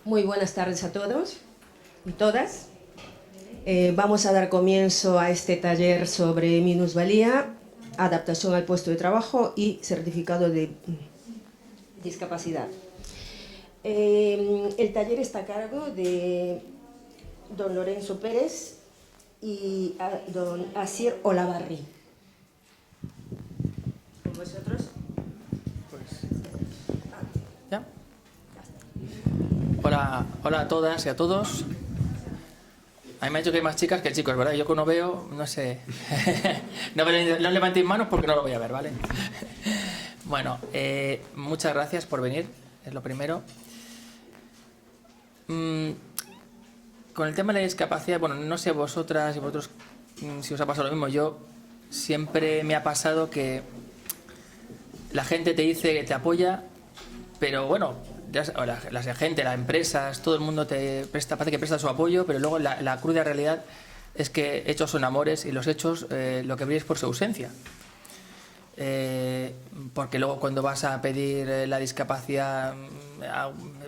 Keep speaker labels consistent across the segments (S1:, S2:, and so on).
S1: Muy buenas tardes a todos y todas. Vamos a dar comienzo a este taller sobre minusvalía, adaptación al puesto de trabajo y certificado de discapacidad. El taller está a cargo de don Lorenzo Pérez y don Asier Olavarri. ¿Con vosotros?
S2: ¿Ya? Hola a todas y a todos. A mí me ha dicho que hay más chicas que chicos, ¿verdad? Yo que no veo, no sé. No levantéis manos porque no lo voy a ver, ¿vale? Bueno, muchas gracias por venir, es lo primero. Con el tema de la discapacidad, bueno, no sé vosotras y vosotros si os ha pasado lo mismo. Yo siempre me ha pasado que la gente te dice que te apoya, pero bueno, la gente, las empresas, todo el mundo parece que presta su apoyo, pero luego la cruda realidad es que hechos son amores y los hechos lo que brillan es por su ausencia. Porque luego cuando vas a pedir la discapacidad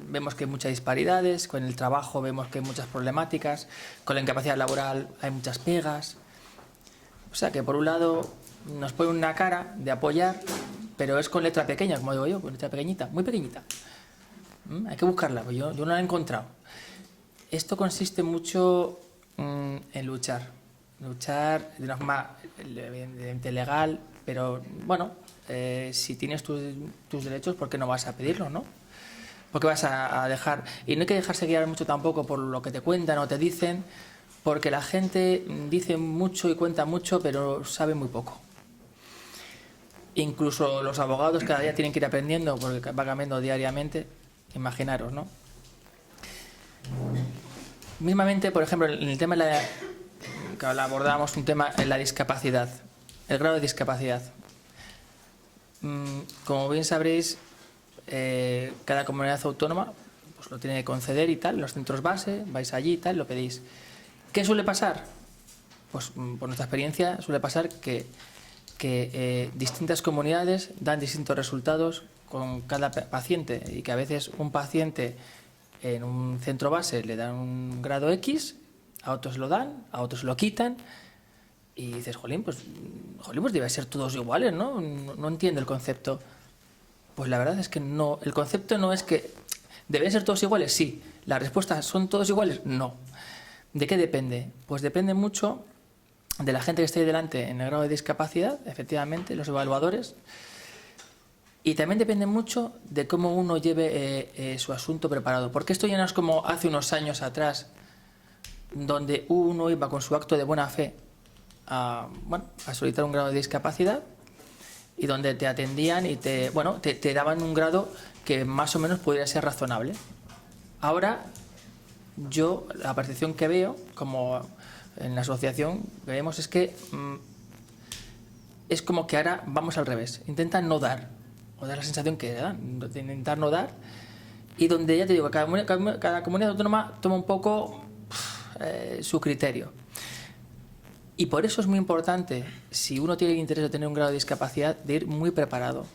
S2: vemos que hay muchas disparidades, con el trabajo vemos que hay muchas problemáticas, con la incapacidad laboral hay muchas pegas. O sea que por un lado nos pone una cara de apoyar, pero es con letra pequeña, como digo yo, con letra pequeñita, muy pequeñita. Hay que buscarla, pues yo no la he encontrado. Esto consiste mucho en luchar de una forma evidentemente legal, pero bueno, si tienes tus derechos, ¿por qué no vas a pedirlo, no? ¿Por qué vas a dejar? Y no hay que dejarse guiar mucho tampoco por lo que te cuentan o te dicen, porque la gente dice mucho y cuenta mucho, pero sabe muy poco. Incluso los abogados cada día tienen que ir aprendiendo, porque va cambiando diariamente. Imaginaros, ¿no? Mismamente, por ejemplo, en el tema de que abordábamos un tema en la discapacidad, el grado de discapacidad. Como bien sabréis, cada comunidad autónoma pues lo tiene que conceder y tal, en los centros base, vais allí y tal, lo pedís. ¿Qué suele pasar? Pues por nuestra experiencia suele pasar que distintas comunidades dan distintos resultados con cada paciente y que a veces un paciente en un centro base le dan un grado X, a otros lo dan, a otros lo quitan y dices, jolín, pues debe ser todos iguales, ¿no? No entiendo el concepto. Pues la verdad es que no, el concepto no es que deben ser todos iguales, sí. La respuesta, ¿son todos iguales? No. ¿De qué depende? Pues depende mucho de la gente que esté ahí delante en el grado de discapacidad, efectivamente, los evaluadores. Y también depende mucho de cómo uno lleve su asunto preparado. Porque esto ya no es como hace unos años atrás, donde uno iba con su acto de buena fe a solicitar un grado de discapacidad y donde te atendían y te daban un grado que más o menos podría ser razonable. Ahora, la percepción que veo, como en la asociación que vemos, es que es como que ahora vamos al revés. Intentan no dar, o dar la sensación que dan, de intentar no dar, y donde ya te digo, cada comunidad autónoma toma un poco su criterio. Y por eso es muy importante, si uno tiene el interés de tener un grado de discapacidad, de ir muy preparado,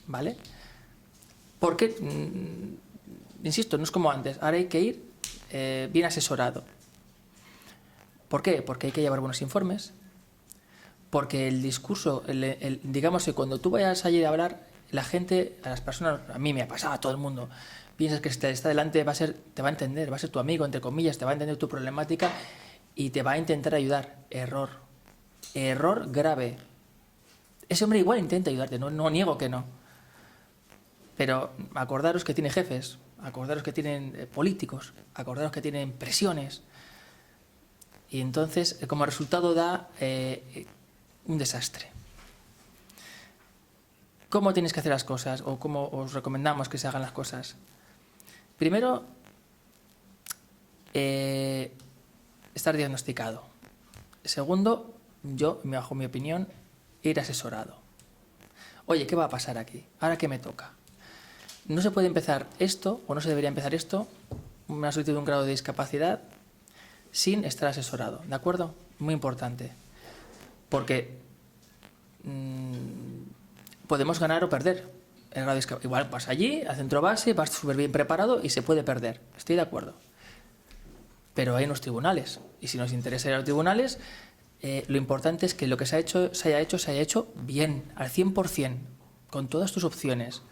S2: ¿vale? Porque, insisto, no es como antes, ahora hay que ir bien asesorado. ¿Por qué? Porque hay que llevar buenos informes, porque el discurso, digamos que cuando tú vayas allí a hablar, la gente, a las personas, a mí me ha pasado, a todo el mundo, piensas que está delante te va a entender, va a ser tu amigo, entre comillas, te va a entender tu problemática y te va a intentar ayudar. Error grave. Ese hombre igual intenta ayudarte, no niego que no. Pero acordaros que tiene jefes, acordaros que tienen políticos, acordaros que tienen presiones. Y entonces, como resultado, da un desastre. ¿Cómo tienes que hacer las cosas? ¿O cómo os recomendamos que se hagan las cosas? Primero, estar diagnosticado. Segundo, bajo mi opinión, ir asesorado. Oye, ¿qué va a pasar aquí? ¿Ahora qué me toca? No se puede empezar esto, o no se debería empezar esto, una solicitud de un grado de discapacidad, sin estar asesorado, ¿de acuerdo? Muy importante. Porque podemos ganar o perder. el grado de discapacidad. Igual vas allí, al centro base, vas súper bien preparado y se puede perder. Estoy de acuerdo. Pero hay unos tribunales. Y si nos interesa ir a los tribunales, lo importante es que lo que se haya hecho bien, al 100%, con todas tus opciones.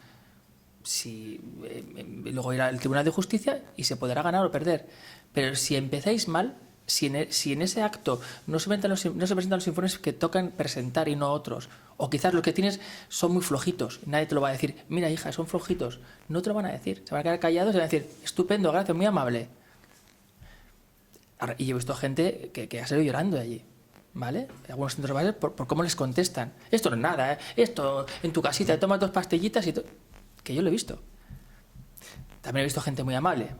S2: Luego irá al Tribunal de Justicia y se podrá ganar o perder. Pero si empezáis mal, si en ese acto no se presentan los informes que tocan presentar y no otros, o quizás los que tienes son muy flojitos, nadie te lo va a decir, mira hija, son flojitos, no te lo van a decir, se van a quedar callados y van a decir, estupendo, gracias, muy amable. Y yo he visto gente que ha salido llorando de allí, ¿vale? Algunos centros básicos por cómo les contestan. Esto no es nada, ¿eh? Esto en tu casita, te tomas 2 pastillitas y que yo lo he visto. También he visto gente muy amable,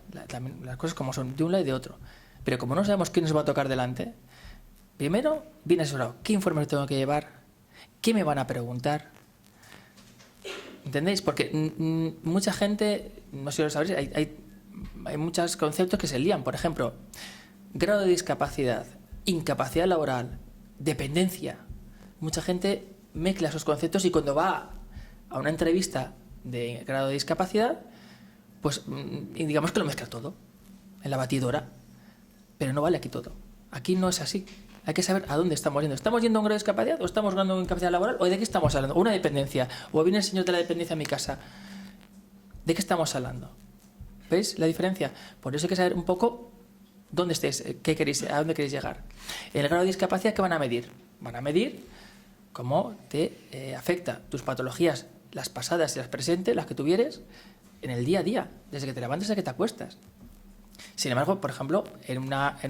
S2: las cosas como son, de un lado y de otro. Pero como no sabemos quién nos va a tocar delante, primero, bien asesorado. ¿Qué informes tengo que llevar? ¿Qué me van a preguntar? ¿Entendéis? Porque mucha gente, no sé si lo sabréis, hay muchos conceptos que se lían. Por ejemplo, grado de discapacidad, incapacidad laboral, dependencia. Mucha gente mezcla esos conceptos y cuando va a una entrevista de grado de discapacidad, pues digamos que lo mezcla todo en la batidora. Pero no vale aquí todo. Aquí no es así. Hay que saber a dónde estamos yendo. ¿Estamos yendo a un grado de discapacidad o estamos ganando una incapacidad laboral? ¿O de qué estamos hablando? ¿O una dependencia? ¿O viene el señor de la dependencia a mi casa? ¿De qué estamos hablando? ¿Veis la diferencia? Por eso hay que saber un poco dónde estéis, qué queréis, a dónde queréis llegar. En el grado de discapacidad, ¿qué van a medir? Van a medir cómo te afecta tus patologías, las pasadas y las presentes, las que tuvieres, en el día a día, desde que te levantas hasta que te acuestas. Sin embargo, por ejemplo, en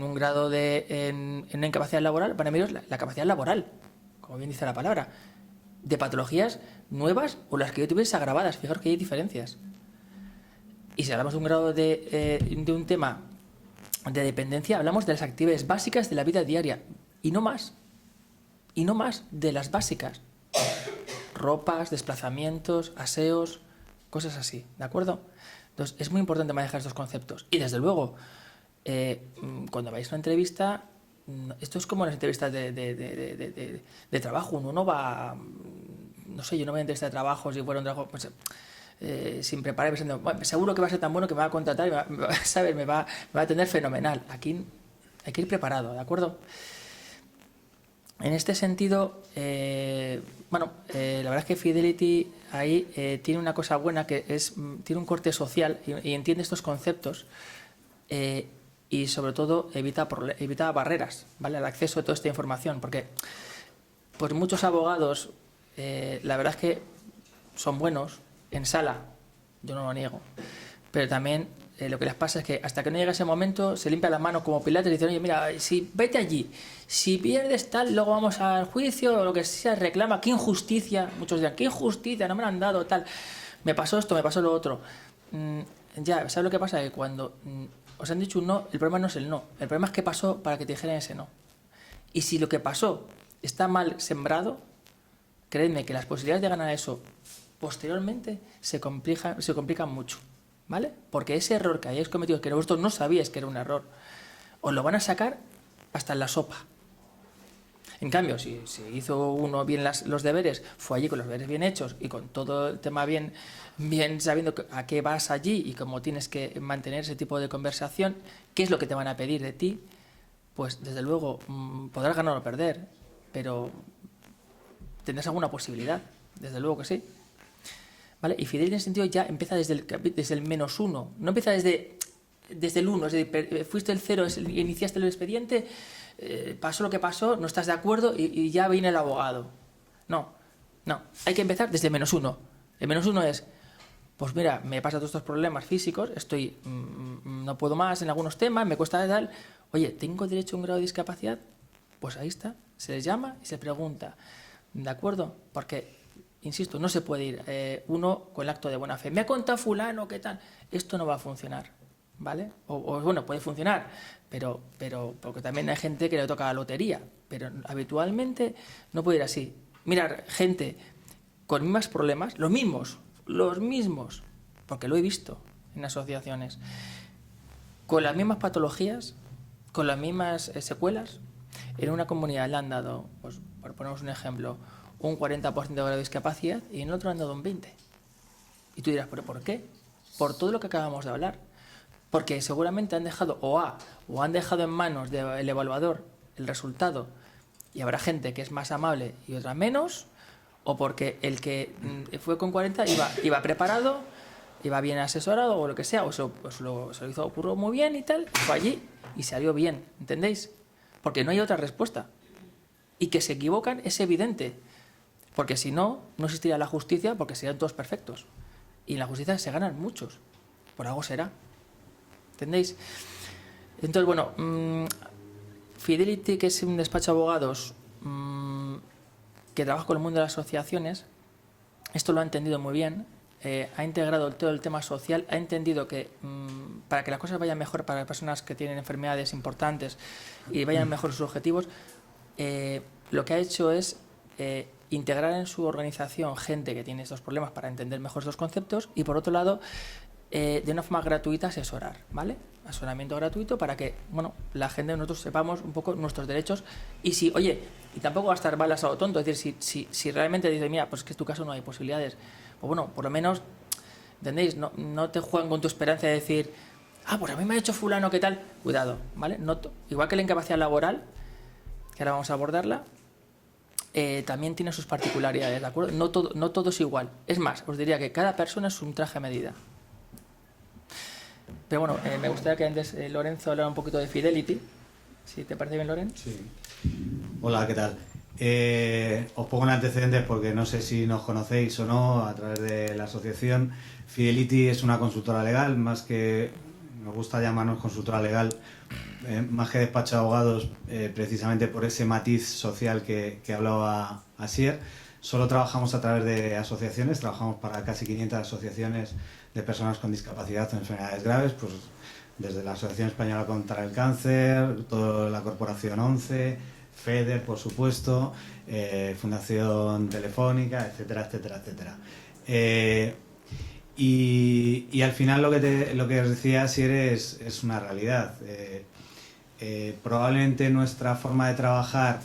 S2: un grado en una incapacidad laboral van a medir la capacidad laboral, como bien dice la palabra, de patologías nuevas o las que yo tuviese agravadas. Fijaros que hay diferencias. Y si hablamos de un grado de un tema de dependencia, hablamos de las actividades básicas de la vida diaria y no más. Y no más de las básicas. Ropas, desplazamientos, aseos, cosas así, ¿de acuerdo? Entonces, es muy importante manejar estos conceptos. Y desde luego, cuando vais a una entrevista, esto es como las entrevistas de trabajo. Uno no va, no sé, yo no voy a entrevista de trabajo si fuera un trabajo, pues, sin preparar, pensando, bueno, seguro que va a ser tan bueno que me va a contratar y me va a tener fenomenal. Aquí hay que ir preparado, ¿de acuerdo? En este sentido, la verdad es que Fidelity ahí tiene una cosa buena que tiene un corte social y entiende estos conceptos y sobre todo evita barreras, ¿vale? Al acceso a toda esta información, porque pues muchos abogados, la verdad es que son buenos en sala, yo no lo niego, pero también lo que les pasa es que hasta que no llega ese momento se limpia las manos como Pilates y dicen, oye, mira, si vete allí, si pierdes tal, luego vamos al juicio o lo que sea, reclama, qué injusticia, muchos dirán, qué injusticia, no me lo han dado, tal, me pasó esto, me pasó lo otro. Ya, ¿sabes lo que pasa? Que cuando os han dicho un no, el problema no es el no, el problema es qué pasó para que te dijeran ese no. Y si lo que pasó está mal sembrado, creedme que las posibilidades de ganar eso posteriormente se complican mucho. ¿Vale? Porque ese error que hayáis cometido, que vosotros no sabíais que era un error, os lo van a sacar hasta en la sopa. En cambio, si hizo uno bien los deberes, fue allí con los deberes bien hechos y con todo el tema bien sabiendo a qué vas allí y cómo tienes que mantener ese tipo de conversación, qué es lo que te van a pedir de ti, pues desde luego podrás ganar o perder, pero tendrás alguna posibilidad, desde luego que sí. ¿Vale? Y Fidelity en ese sentido ya empieza desde el -1, no empieza desde el 1, es decir, fuiste el 0, iniciaste el expediente, pasó lo que pasó, no estás de acuerdo y ya viene el abogado. No, hay que empezar desde el -1. El -1 es, pues mira, me pasa todos estos problemas físicos, no puedo más en algunos temas, me cuesta tal, oye, ¿tengo derecho a un grado de discapacidad? Pues ahí está, se les llama y se pregunta, ¿de acuerdo? Porque insisto, no se puede ir uno con el acto de buena fe. Me ha contado fulano, ¿qué tal? Esto no va a funcionar, ¿vale? O bueno, puede funcionar, pero porque también hay gente que le toca la lotería, pero habitualmente no puede ir así. Mirar, gente con mismos problemas, los mismos, porque lo he visto en asociaciones, con las mismas patologías, con las mismas secuelas, en una comunidad le han dado, pues, por ponernos un ejemplo, un 40% de grado de discapacidad y en el otro han dado un 20%. Y tú dirás, ¿pero por qué? Por todo lo que acabamos de hablar. Porque seguramente han dejado o han dejado en manos del evaluador el resultado y habrá gente que es más amable y otra menos, o porque el que fue con 40 iba preparado, iba bien asesorado o lo que sea, o se lo hizo ocurrió muy bien y tal, fue allí y salió bien, ¿entendéis? Porque no hay otra respuesta. Y que se equivocan es evidente, porque si no, no existiría la justicia porque serían todos perfectos. Y en la justicia se ganan muchos, por algo será. ¿Entendéis? Entonces, bueno, Fidelity, que es un despacho de abogados que trabaja con el mundo de las asociaciones, esto lo ha entendido muy bien, ha integrado todo el tema social, ha entendido que para que las cosas vayan mejor para las personas que tienen enfermedades importantes y vayan mejor sus objetivos, lo que ha hecho es integrar en su organización gente que tiene estos problemas para entender mejor estos conceptos y, por otro lado, de una forma gratuita asesorar, ¿vale? Asesoramiento gratuito para que, bueno, la gente, nosotros sepamos un poco nuestros derechos y si, oye, y tampoco gastar balas a lo tonto, es decir, si realmente dices, mira, pues es que en tu caso no hay posibilidades, pues bueno, por lo menos, ¿entendéis? No te juegan con tu esperanza de decir, pues a mí me ha hecho fulano, ¿qué tal? Cuidado, ¿vale? Igual que la incapacidad laboral, que ahora vamos a abordarla, también tiene sus particularidades, ¿de acuerdo? No todo es igual. Es más, os diría que cada persona es un traje a medida. Pero bueno, me gustaría que antes Lorenzo hablara un poquito de Fidelity. Si te parece bien, Loren.
S3: Sí. Hola, ¿qué tal? Os pongo en antecedentes porque no sé si nos conocéis o no a través de la asociación. Fidelity es una consultora legal, más que nos gusta llamarnos consultora legal, más que despacho de abogados, precisamente por ese matiz social que hablaba Asier. Solo trabajamos a través de asociaciones, trabajamos para casi 500 asociaciones de personas con discapacidad o enfermedades graves, pues desde la Asociación Española contra el Cáncer, toda la Corporación 11, FEDER, por supuesto, Fundación Telefónica, etcétera, etcétera, etcétera. Y al final lo que os decía Asier es una realidad. Probablemente nuestra forma de trabajar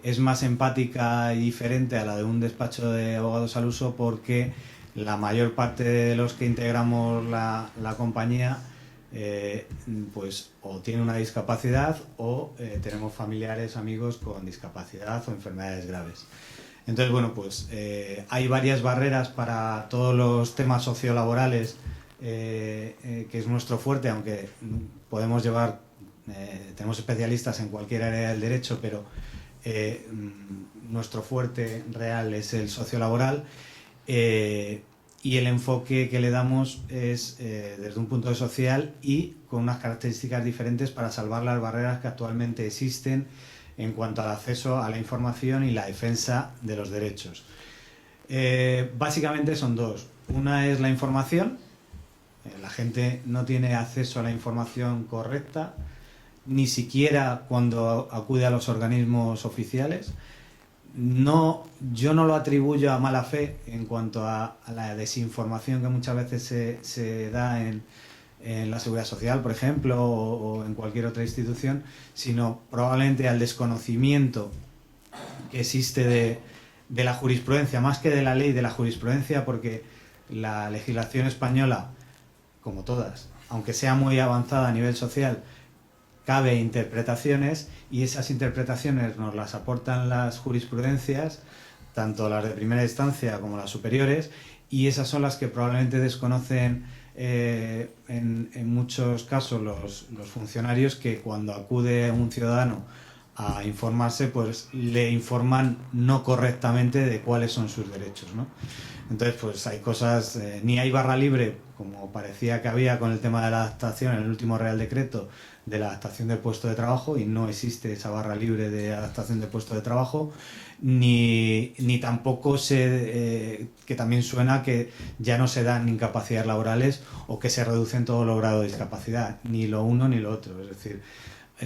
S3: es más empática y diferente a la de un despacho de abogados al uso porque la mayor parte de los que integramos la compañía pues o tienen una discapacidad o tenemos familiares, amigos con discapacidad o enfermedades graves. Entonces, bueno, pues hay varias barreras para todos los temas sociolaborales que es nuestro fuerte, aunque podemos llevar, tenemos especialistas en cualquier área del derecho, pero nuestro fuerte real es el sociolaboral y el enfoque que le damos es desde un punto de social y con unas características diferentes para salvar las barreras que actualmente existen en cuanto al acceso a la información y la defensa de los derechos. Básicamente son dos. Una es la información. La gente no tiene acceso a la información correcta, ni siquiera cuando acude a los organismos oficiales. Yo no lo atribuyo a mala fe en cuanto a la desinformación que muchas veces se da en la Seguridad Social, por ejemplo, o en cualquier otra institución, sino probablemente al desconocimiento que existe de la jurisprudencia, más que de la ley, de la jurisprudencia, porque la legislación española, como todas, aunque sea muy avanzada a nivel social, cabe interpretaciones y esas interpretaciones nos las aportan las jurisprudencias, tanto las de primera instancia como las superiores, y esas son las que probablemente desconocen en muchos casos los funcionarios, que cuando acude un ciudadano a informarse, pues le informan no correctamente de cuáles son sus derechos, ¿no? Entonces, pues hay cosas, ni hay barra libre, como parecía que había con el tema de la adaptación en el último Real Decreto de la adaptación del puesto de trabajo, y no existe esa barra libre de adaptación del puesto de trabajo, ni tampoco que también suena que ya no se dan incapacidades laborales o que se reducen todos los grados de discapacidad, ni lo uno ni lo otro. Es decir,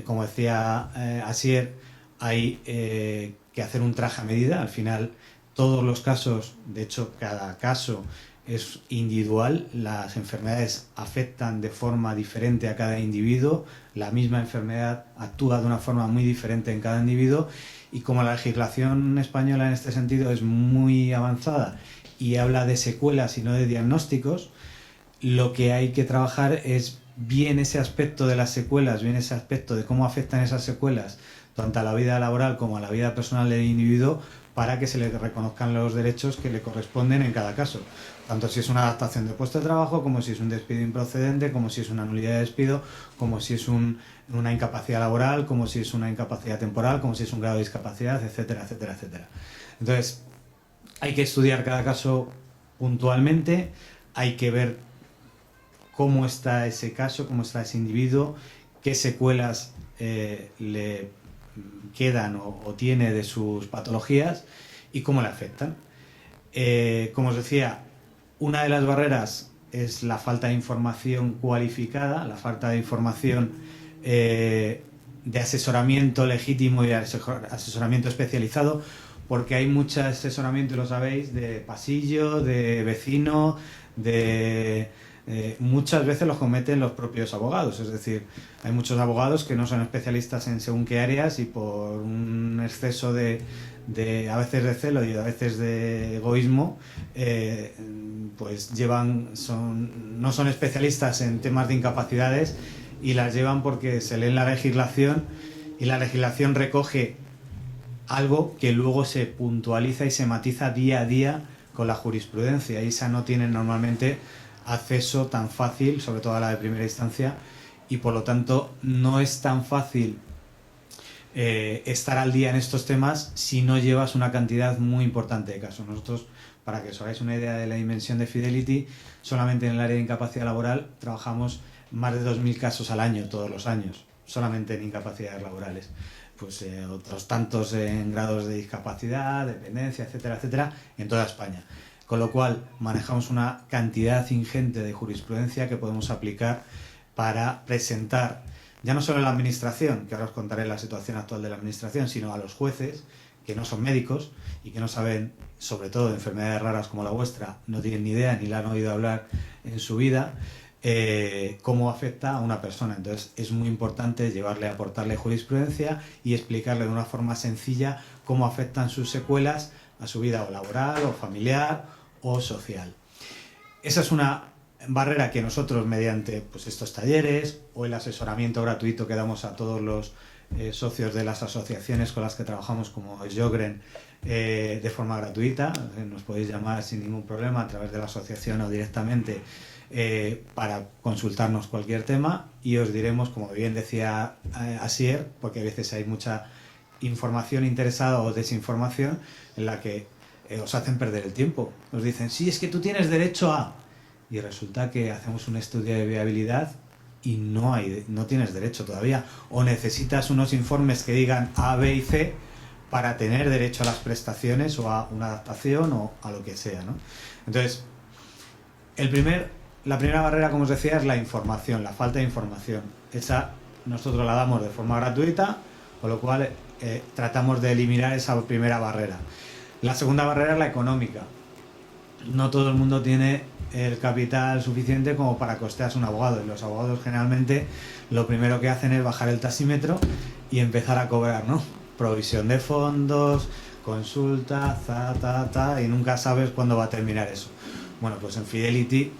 S3: como decía Asier, hay que hacer un traje a medida. Al final, todos los casos, de hecho, cada caso es individual, las enfermedades afectan de forma diferente a cada individuo, la misma enfermedad actúa de una forma muy diferente en cada individuo, y como la legislación española en este sentido es muy avanzada y habla de secuelas y no de diagnósticos, lo que hay que trabajar es bien ese aspecto de las secuelas, bien ese aspecto de cómo afectan esas secuelas tanto a la vida laboral como a la vida personal del individuo, para que se le reconozcan los derechos que le corresponden en cada caso. Tanto si es una adaptación de puesto de trabajo, como si es un despido improcedente, como si es una nulidad de despido, como si es una incapacidad laboral, como si es una incapacidad temporal, como si es un grado de discapacidad, etcétera, etcétera, etcétera. Entonces, hay que estudiar cada caso puntualmente, hay que ver cómo está ese caso, cómo está ese individuo, qué secuelas le quedan o tiene de sus patologías y cómo le afectan. Como os decía, una de las barreras es la falta de información cualificada, la falta de información de asesoramiento legítimo y asesoramiento especializado, porque hay mucho asesoramiento, y lo sabéis, de pasillo, de vecino, muchas veces los cometen los propios abogados. Es decir, hay muchos abogados que no son especialistas en según qué áreas, y por un exceso de a veces de celo y a veces de egoísmo, pues no son especialistas en temas de incapacidades, y las llevan porque se leen la legislación y la legislación recoge algo que luego se puntualiza y se matiza día a día con la jurisprudencia, y esa no tienen normalmente acceso tan fácil, sobre todo a la de primera instancia, y por lo tanto no es tan fácil estar al día en estos temas si no llevas una cantidad muy importante de casos. Nosotros, para que os hagáis una idea de la dimensión de Fidelity, solamente en el área de incapacidad laboral trabajamos más de 2.000 casos al año, todos los años, solamente en incapacidades laborales. Pues otros tantos en grados de discapacidad, dependencia, etcétera, etcétera, en toda España. Con lo cual manejamos una cantidad ingente de jurisprudencia que podemos aplicar para presentar, ya no solo a la administración, que ahora os contaré la situación actual de la administración, sino a los jueces, que no son médicos y que no saben, sobre todo de enfermedades raras como la vuestra, no tienen ni idea ni la han oído hablar en su vida, cómo afecta a una persona. Entonces es muy importante aportarle jurisprudencia y explicarle de una forma sencilla cómo afectan sus secuelas a su vida o laboral o familiar o social. Esa es una barrera que nosotros, mediante pues, estos talleres o el asesoramiento gratuito que damos a todos los socios de las asociaciones con las que trabajamos, como Jogren, de forma gratuita, nos podéis llamar sin ningún problema a través de la asociación o directamente para consultarnos cualquier tema, y os diremos, como bien decía Asier, porque a veces hay mucha información interesada o desinformación en la que os hacen perder el tiempo. Os dicen, sí, es que tú tienes derecho a... Y resulta que hacemos un estudio de viabilidad y no tienes derecho todavía. O necesitas unos informes que digan A, B y C para tener derecho a las prestaciones o a una adaptación o a lo que sea, ¿no? Entonces, la primera barrera, como os decía, es la información, la falta de información. Esa nosotros la damos de forma gratuita, con lo cual tratamos de eliminar esa primera barrera. La segunda barrera es la económica. No todo el mundo tiene el capital suficiente como para costearse un abogado, y los abogados generalmente lo primero que hacen es bajar el taxímetro y empezar a cobrar, ¿no? Provisión de fondos, consulta, y nunca sabes cuándo va a terminar eso. Bueno, pues en Fidelity,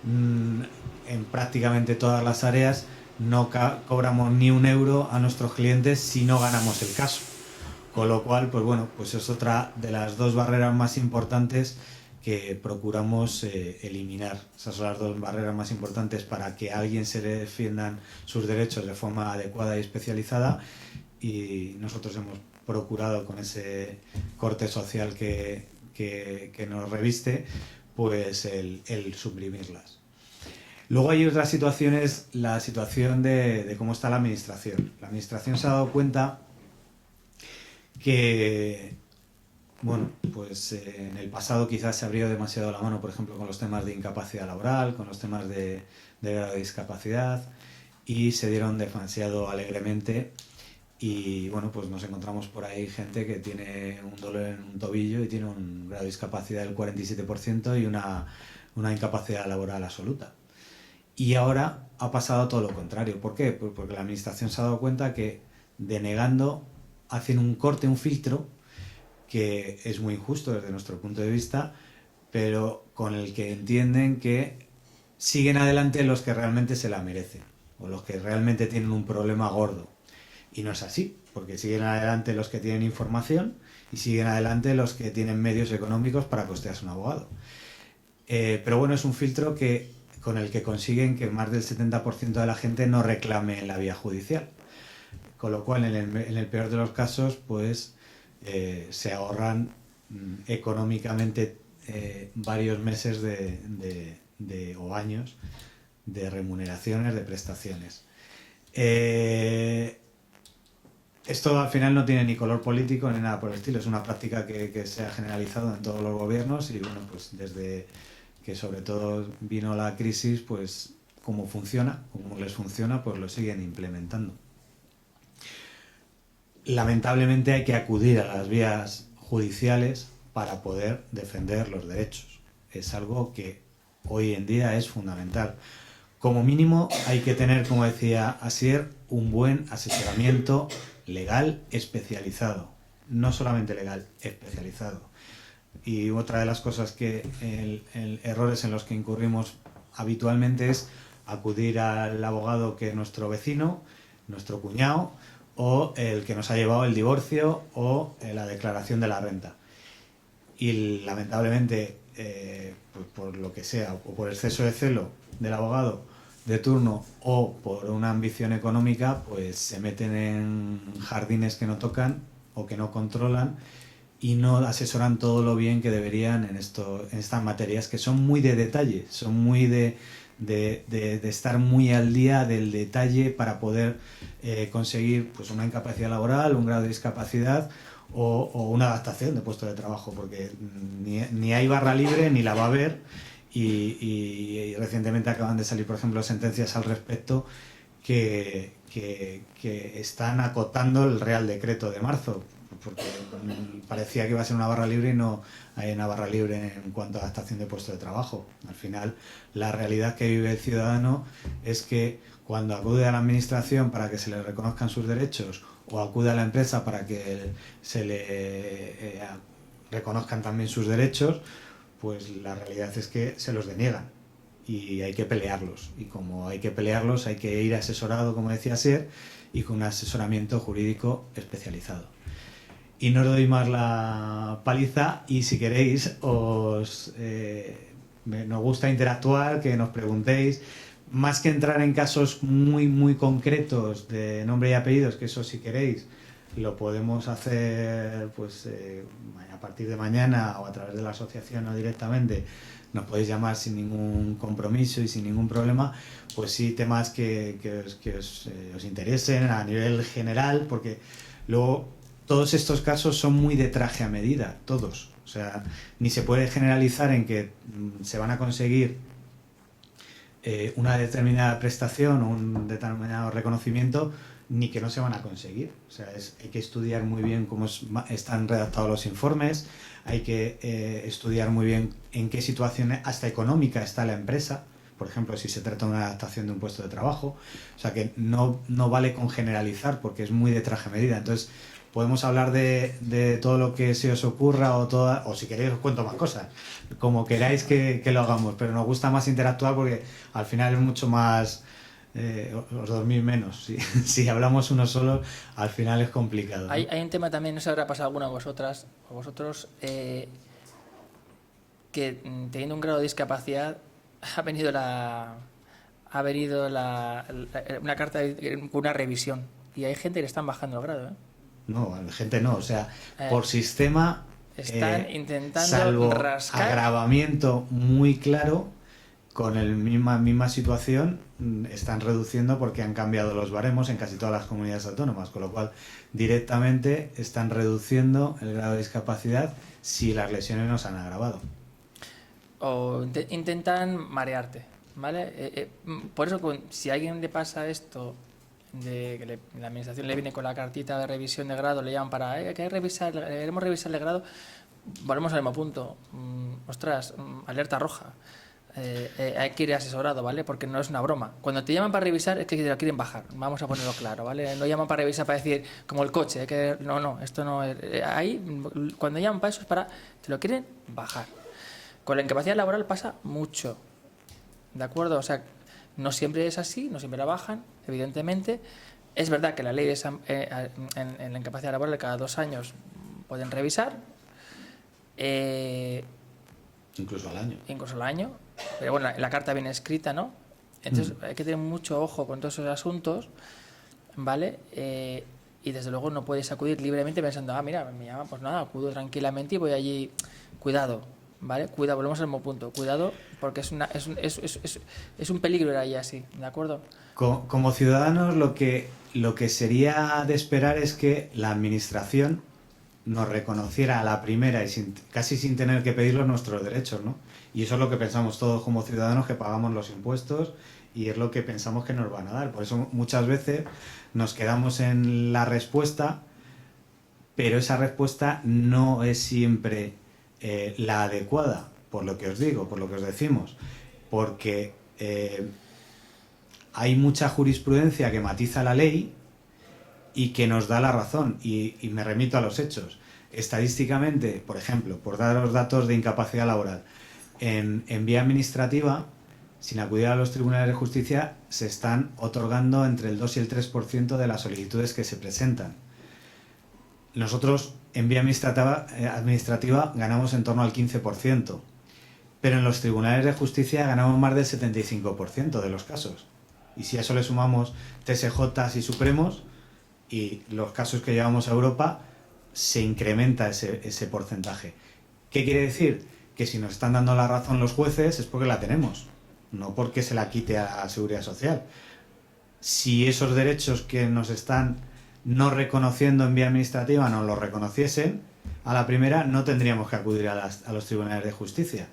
S3: en prácticamente todas las áreas, no cobramos ni un euro a nuestros clientes si no ganamos el caso. Con lo cual, pues bueno, pues es otra de las dos barreras más importantes que procuramos eliminar. Esas son las dos barreras más importantes para que a alguien se le defiendan sus derechos de forma adecuada y especializada, y nosotros hemos procurado, con ese corte social que nos reviste, pues el suprimirlas. Luego hay otras situaciones, la situación de cómo está la administración. La administración se ha dado cuenta que, bueno, pues en el pasado quizás se abrió demasiado la mano, por ejemplo, con los temas de incapacidad laboral, con los temas de grado de discapacidad, y se dieron demasiado alegremente, y bueno, pues nos encontramos por ahí gente que tiene un dolor en un tobillo y tiene un grado de discapacidad del 47% y una incapacidad laboral absoluta. Y ahora ha pasado todo lo contrario. ¿Por qué? Pues porque la administración se ha dado cuenta que denegando hacen un corte, un filtro, que es muy injusto desde nuestro punto de vista, pero con el que entienden que siguen adelante los que realmente se la merecen o los que realmente tienen un problema gordo. Y no es así, porque siguen adelante los que tienen información y siguen adelante los que tienen medios económicos para costearse un abogado. Pero bueno, es un filtro con el que consiguen que más del 70% de la gente no reclame en la vía judicial. Con lo cual, en el peor de los casos, pues se ahorran económicamente varios meses o años de remuneraciones, de prestaciones. Esto al final no tiene ni color político ni nada por el estilo, es una práctica que se ha generalizado en todos los gobiernos y bueno, pues desde que sobre todo vino la crisis, pues como les funciona, pues lo siguen implementando. Lamentablemente hay que acudir a las vías judiciales para poder defender los derechos. Es algo que hoy en día es fundamental. Como mínimo hay que tener, como decía Asier, un buen asesoramiento legal especializado. No solamente legal, especializado. Y otra de las cosas errores en los que incurrimos habitualmente es acudir al abogado que es nuestro vecino, nuestro cuñado, o el que nos ha llevado el divorcio o la declaración de la renta. Y lamentablemente, pues por lo que sea, o por exceso de celo del abogado de turno o por una ambición económica, pues se meten en jardines que no tocan o que no controlan y no asesoran todo lo bien que deberían en estas materias que son muy de detalle, son muy de estar muy al día del detalle para poder conseguir pues una incapacidad laboral, un grado de discapacidad o una adaptación de puesto de trabajo, porque ni hay barra libre ni la va a haber y recientemente acaban de salir, por ejemplo, sentencias al respecto que están acotando el Real Decreto de marzo, porque parecía que iba a ser una barra libre y no hay una barra libre en cuanto a adaptación de puesto de trabajo. Al final, la realidad que vive el ciudadano es que cuando acude a la administración para que se le reconozcan sus derechos o acude a la empresa para que se le reconozcan también sus derechos, pues la realidad es que se los deniegan y hay que pelearlos. Y como hay que pelearlos, hay que ir asesorado, como decía Asier, y con un asesoramiento jurídico especializado. Y no os doy más la paliza y si queréis nos gusta interactuar, que nos preguntéis, más que entrar en casos muy muy concretos de nombre y apellidos, que eso si queréis lo podemos hacer pues a partir de mañana o a través de la asociación o directamente, nos podéis llamar sin ningún compromiso y sin ningún problema, pues sí temas que os interesen a nivel general, porque luego todos estos casos son muy de traje a medida, todos. O sea, ni se puede generalizar en que se van a conseguir una determinada prestación o un determinado reconocimiento, ni que no se van a conseguir. O sea, hay que estudiar muy bien cómo están redactados los informes, hay que estudiar muy bien en qué situación hasta económica está la empresa, por ejemplo, si se trata de una adaptación de un puesto de trabajo. O sea, que no vale con generalizar porque es muy de traje a medida. Entonces, podemos hablar de todo lo que se os ocurra o si queréis os cuento más cosas, como queráis que lo hagamos, pero nos gusta más interactuar porque al final es mucho más, os dormís menos. Si hablamos uno solo, al final es complicado, ¿no?
S2: Hay un tema también, no sé si habrá pasado alguna a vosotras o vosotros, que teniendo un grado de discapacidad ha venido una carta con una revisión y hay gente que le están bajando el grado, ¿eh?
S3: No, a la gente no, o sea, por sistema
S2: están intentando
S3: salvo
S2: rascar.
S3: Agravamiento muy claro, con la misma situación están reduciendo porque han cambiado los baremos en casi todas las comunidades autónomas, con lo cual directamente están reduciendo el grado de discapacidad si las lesiones no se han agravado.
S2: O intentan marearte, ¿vale? Por eso, si a alguien le pasa esto, de que la administración le viene con la cartita de revisión de grado, le llaman para queremos revisar el grado, volvemos al mismo punto. Ostras, alerta roja. Hay que ir asesorado, ¿vale? Porque no es una broma. Cuando te llaman para revisar es que te lo quieren bajar. Vamos a ponerlo claro, ¿vale? No llaman para revisar para decir, como el coche, que no, esto no es. Ahí, cuando llaman para eso es para, te lo quieren bajar. Con la incapacidad laboral pasa mucho, ¿de acuerdo? O sea, no siempre es así, no siempre la bajan, evidentemente. Es verdad que la ley en la incapacidad laboral cada 2 años pueden revisar.
S3: Incluso al año.
S2: Incluso al año. Pero bueno, la carta viene escrita, ¿no? Entonces hay que tener mucho ojo con todos esos asuntos, ¿vale? Y desde luego no puedes acudir libremente pensando, ah, mira, me llaman, pues nada, acudo tranquilamente y voy allí. Cuidado, ¿vale? Cuidado, volvemos al mismo punto. Cuidado, porque es un peligro ir ahí así, ¿de acuerdo?
S3: Como ciudadanos, lo que sería de esperar es que la administración nos reconociera a la primera y casi sin tener que pedirlos nuestros derechos, ¿no? Y eso es lo que pensamos todos como ciudadanos que pagamos los impuestos y es lo que pensamos que nos van a dar. Por eso muchas veces nos quedamos en la respuesta, pero esa respuesta no es siempre la adecuada, por lo que os digo, por lo que os decimos, porque hay mucha jurisprudencia que matiza la ley y que nos da la razón, y me remito a los hechos. Estadísticamente, por ejemplo, por dar los datos de incapacidad laboral, en vía administrativa, sin acudir a los tribunales de justicia, se están otorgando entre el 2 y el 3% de las solicitudes que se presentan. Nosotros, en vía administrativa ganamos en torno al 15%, pero en los tribunales de justicia ganamos más del 75% de los casos. Y si a eso le sumamos TSJs y Supremos, y los casos que llevamos a Europa, se incrementa ese porcentaje. ¿Qué quiere decir? Que si nos están dando la razón los jueces es porque la tenemos, no porque se la quite a la Seguridad Social. Si esos derechos que nos están no reconociendo en vía administrativa nos los reconociesen, a la primera no tendríamos que acudir a los tribunales de justicia.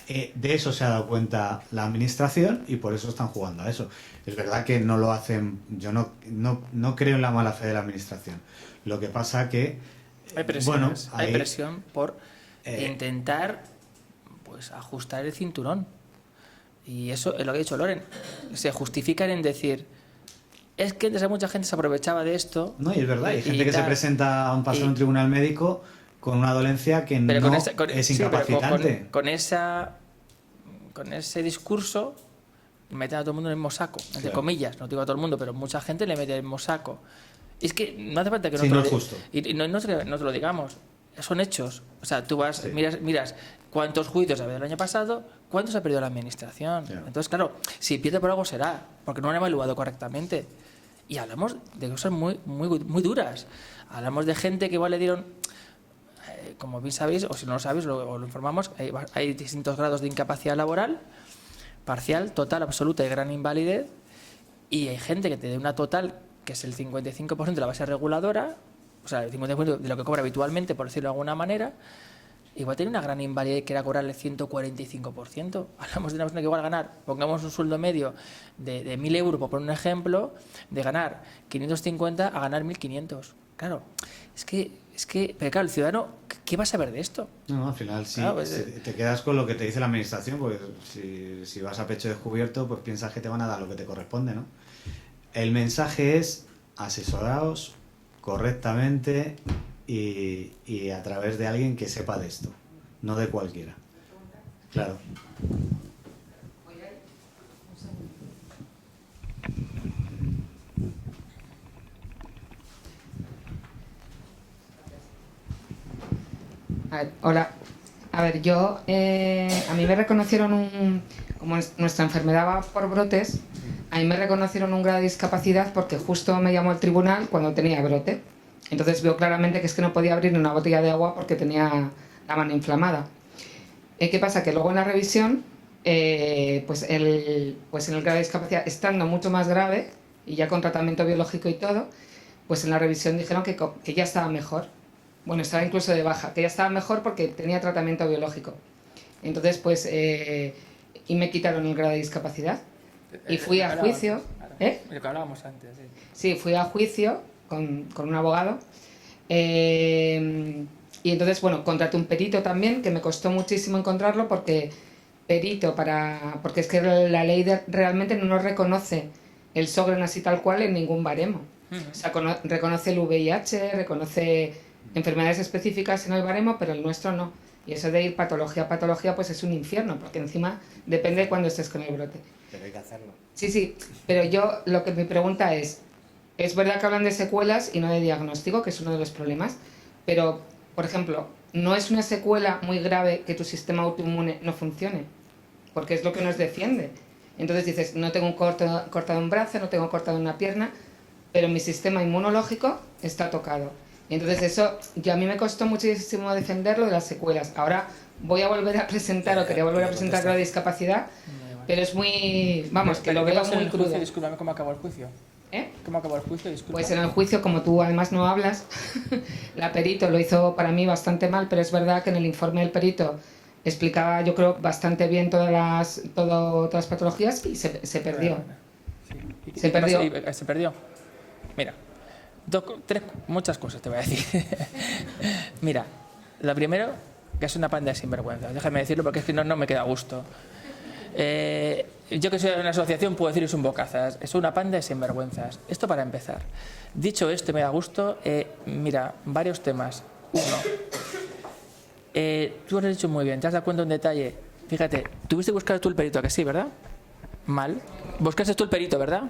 S3: De eso se ha dado cuenta la administración y por eso están jugando a eso. Es verdad que no lo hacen, yo no creo en la mala fe de la administración. Lo que pasa que
S2: hay presión por intentar pues ajustar el cinturón. Y eso es lo que ha dicho Loren. Se justifican en decir, es que antes mucha gente se aprovechaba de esto.
S3: No, y es verdad, hay gente que se presenta a pasar un tribunal médico con una dolencia que no es incapacitante.
S2: Con ese discurso meten a todo el mundo en el mismo saco, entre comillas, no digo a todo el mundo, pero mucha gente le mete en el mismo saco. Y es que no hace falta que
S3: no es justo.
S2: Y no te lo digamos, son hechos. O sea, tú vas, miras cuántos juicios ha habido el año pasado, cuántos ha perdido la administración. Entonces, claro, si pierde por algo será, porque no han evaluado correctamente. Y hablamos de cosas muy, muy, muy duras. Hablamos de gente que igual le dieron, como bien sabéis, o si no lo sabéis, lo informamos, hay distintos grados de incapacidad laboral, parcial, total, absoluta y gran invalidez, y hay gente que te dé una total, que es el 55% de la base reguladora, o sea, el 50% de lo que cobra habitualmente, por decirlo de alguna manera, igual tiene una gran invalidez que era cobrar el 145%. Hablamos de una persona que igual ganar, pongamos un sueldo medio de 1.000 euros, por poner un ejemplo, de ganar 550 a ganar 1.500. Claro, es que, pero claro, el ciudadano, ¿qué va a saber de esto?
S3: No, al final sí, claro, te quedas con lo que te dice la administración, porque si vas a pecho descubierto, pues piensas que te van a dar lo que te corresponde, ¿no? El mensaje es asesoraos correctamente y a través de alguien que sepa de esto, no de cualquiera. Claro.
S4: A ver, hola. A ver, yo, a mí me reconocieron como nuestra enfermedad va por brotes, a mí me reconocieron un grado de discapacidad porque justo me llamó el tribunal cuando tenía brote. Entonces veo claramente que es que no podía abrir ni una botella de agua porque tenía la mano inflamada. ¿Qué pasa? Que luego en la revisión, pues en el grado de discapacidad, estando mucho más grave y ya con tratamiento biológico y todo, pues en la revisión dijeron que ya estaba mejor. Bueno, estaba incluso de baja, que ya estaba mejor porque tenía tratamiento biológico. Entonces, pues, y me quitaron el grado de discapacidad. Y fui a juicio.
S2: Lo que hablábamos antes, sí.
S4: Sí, fui a juicio con un abogado. Y entonces, bueno, contraté un perito también, que me costó muchísimo encontrarlo porque porque es que la ley realmente no nos reconoce el Sjögren así tal cual en ningún baremo. O sea, reconoce el VIH, reconoce enfermedades específicas en el baremo, pero el nuestro no. Y eso de ir patología a patología pues es un infierno, porque encima depende de cuándo estés con el brote.
S5: Pero hay que hacerlo.
S4: Sí, pero yo lo que mi pregunta es verdad que hablan de secuelas y no de diagnóstico, que es uno de los problemas, pero, por ejemplo, no es una secuela muy grave que tu sistema autoinmune no funcione, porque es lo que nos defiende. Entonces dices, no tengo cortado un brazo, no tengo cortado una pierna, pero mi sistema inmunológico está tocado. Y entonces eso, a mí me costó muchísimo defenderlo de las secuelas. Ahora voy a volver a presentar, o quería volver a presentar la discapacidad, pero es muy, vamos, que lo veo muy crudo.
S2: Discúlpame, ¿cómo acabó el juicio? ¿Cómo acabó el juicio? Disculpa.
S4: Pues en el juicio, como tú además no hablas, la perito lo hizo para mí bastante mal, pero es verdad que en el informe del perito explicaba, yo creo, bastante bien todas las patologías y se perdió.
S2: Sí.
S4: Se perdió.
S2: ¿Se perdió? Mira, muchas cosas te voy a decir. Mira, lo primero, que es una panda de sinvergüenza. Déjame decirlo porque es que no me queda a gusto. Yo que soy de una asociación puedo decir es un bocazas, es una panda de sinvergüenzas. Esto para empezar. Dicho esto, me da gusto, mira, varios temas. Uno, tú lo has dicho muy bien, te has dado cuenta de un detalle. Fíjate, tuviste que buscar tú el perito, ¿a que sí, verdad? Mal. Buscaste tú el perito, ¿verdad?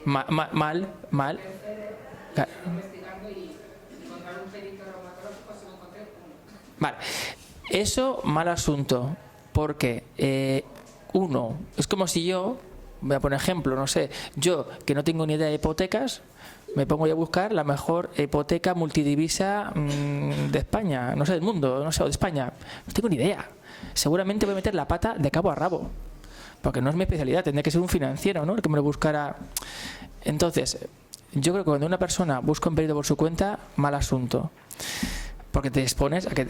S2: Mal. Vale. Eso, mal asunto. Porque, uno, es como si yo, voy a poner ejemplo, no sé, yo que no tengo ni idea de hipotecas, me pongo a buscar la mejor hipoteca multidivisa de España, no sé, del mundo, no sé, o de España. No tengo ni idea. Seguramente voy a meter la pata de cabo a rabo. Porque no es mi especialidad, tendría que ser un financiero, ¿no?, el que me lo buscara. Entonces, yo creo que cuando una persona busca un perito por su cuenta, mal asunto. Porque te expones a que